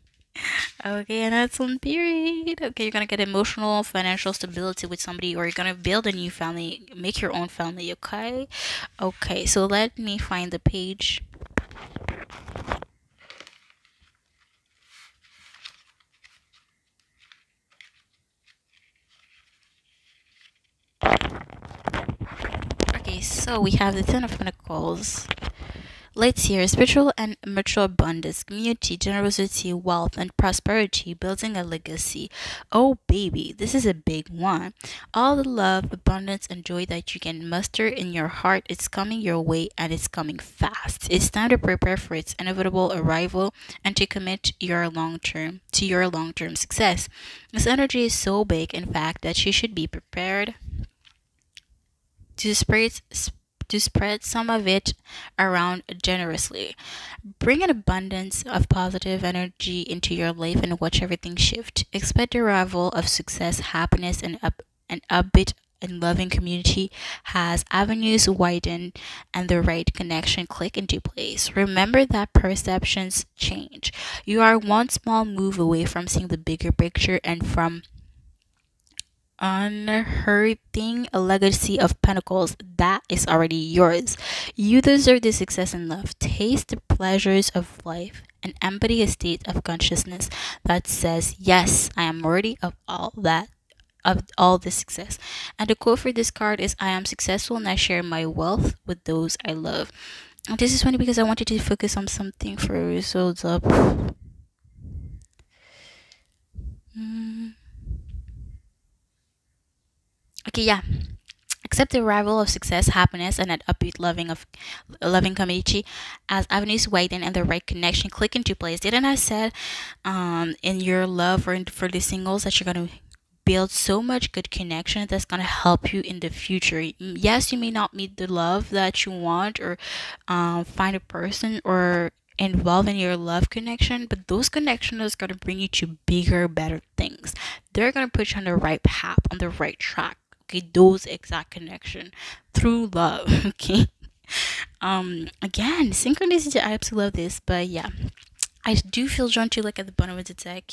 Okay, and that's on period. Okay, you're gonna get emotional, financial stability with somebody, or you're gonna build a new family, make your own family. Okay. Okay, so let me find the page. Okay, so we have the Ten of Pentacles. Let's hear spiritual and mature abundance, community, generosity, wealth, and prosperity, building a legacy. Oh, baby, this is a big one. All the love, abundance, and joy that you can muster in your heart is coming your way, and it's coming fast. It's time to prepare for its inevitable arrival and to commit your long-term success. This energy is so big, in fact, that you should be prepared to spread some of it around generously. Bring an abundance of positive energy into your life and watch everything shift. Expect the arrival of success, happiness, and an upbeat and loving community has avenues widen and the right connection click into place. Remember that perceptions change. You are one small move away from seeing the bigger picture and from unearthing a legacy of pentacles that is already yours. You deserve the success and love. Taste the pleasures of life and embody a state of consciousness that says, yes, I am worthy of all this success. And the quote for this card is, I am successful and I share my wealth with those I love. And this is funny because I wanted to focus on something for results up. Okay, yeah. Accept the arrival of success, happiness, and an upbeat loving community as avenues widen and the right connection click into place. Didn't I said in your love for the singles that you're gonna build so much good connection that's gonna help you in the future. Yes, you may not meet the love that you want, or find a person or involved in your love connection, but those connections are gonna bring you to bigger, better things. They're gonna put you on the right path, on the right track. Okay, those exact connection through love. Okay. Again, synchronicity, I absolutely love this, but yeah, I do feel drawn to look at the bottom of the deck.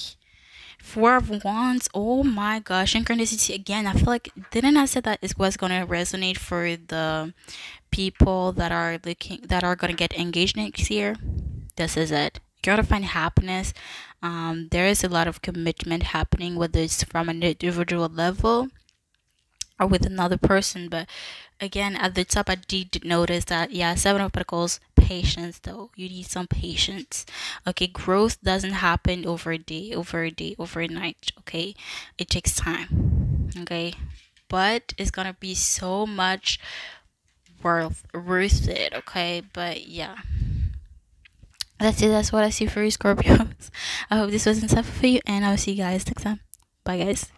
Four of Wands. Oh my gosh, synchronicity again. I feel like, didn't I say that it was gonna resonate for the people that are gonna get engaged next year? This is it. You gotta find happiness. There is a lot of commitment happening, whether it's from an individual level or with another person. But again, at the top I did notice that, yeah, Seven of Pentacles, patience. Though you need some patience. Okay, growth doesn't happen over a day, overnight. Okay, it takes time. Okay, but it's gonna be so much worth it. Okay, but yeah, that's it. That's what I see for you, Scorpios. I hope this was insightful for you, and I'll see you guys next time. Bye, guys.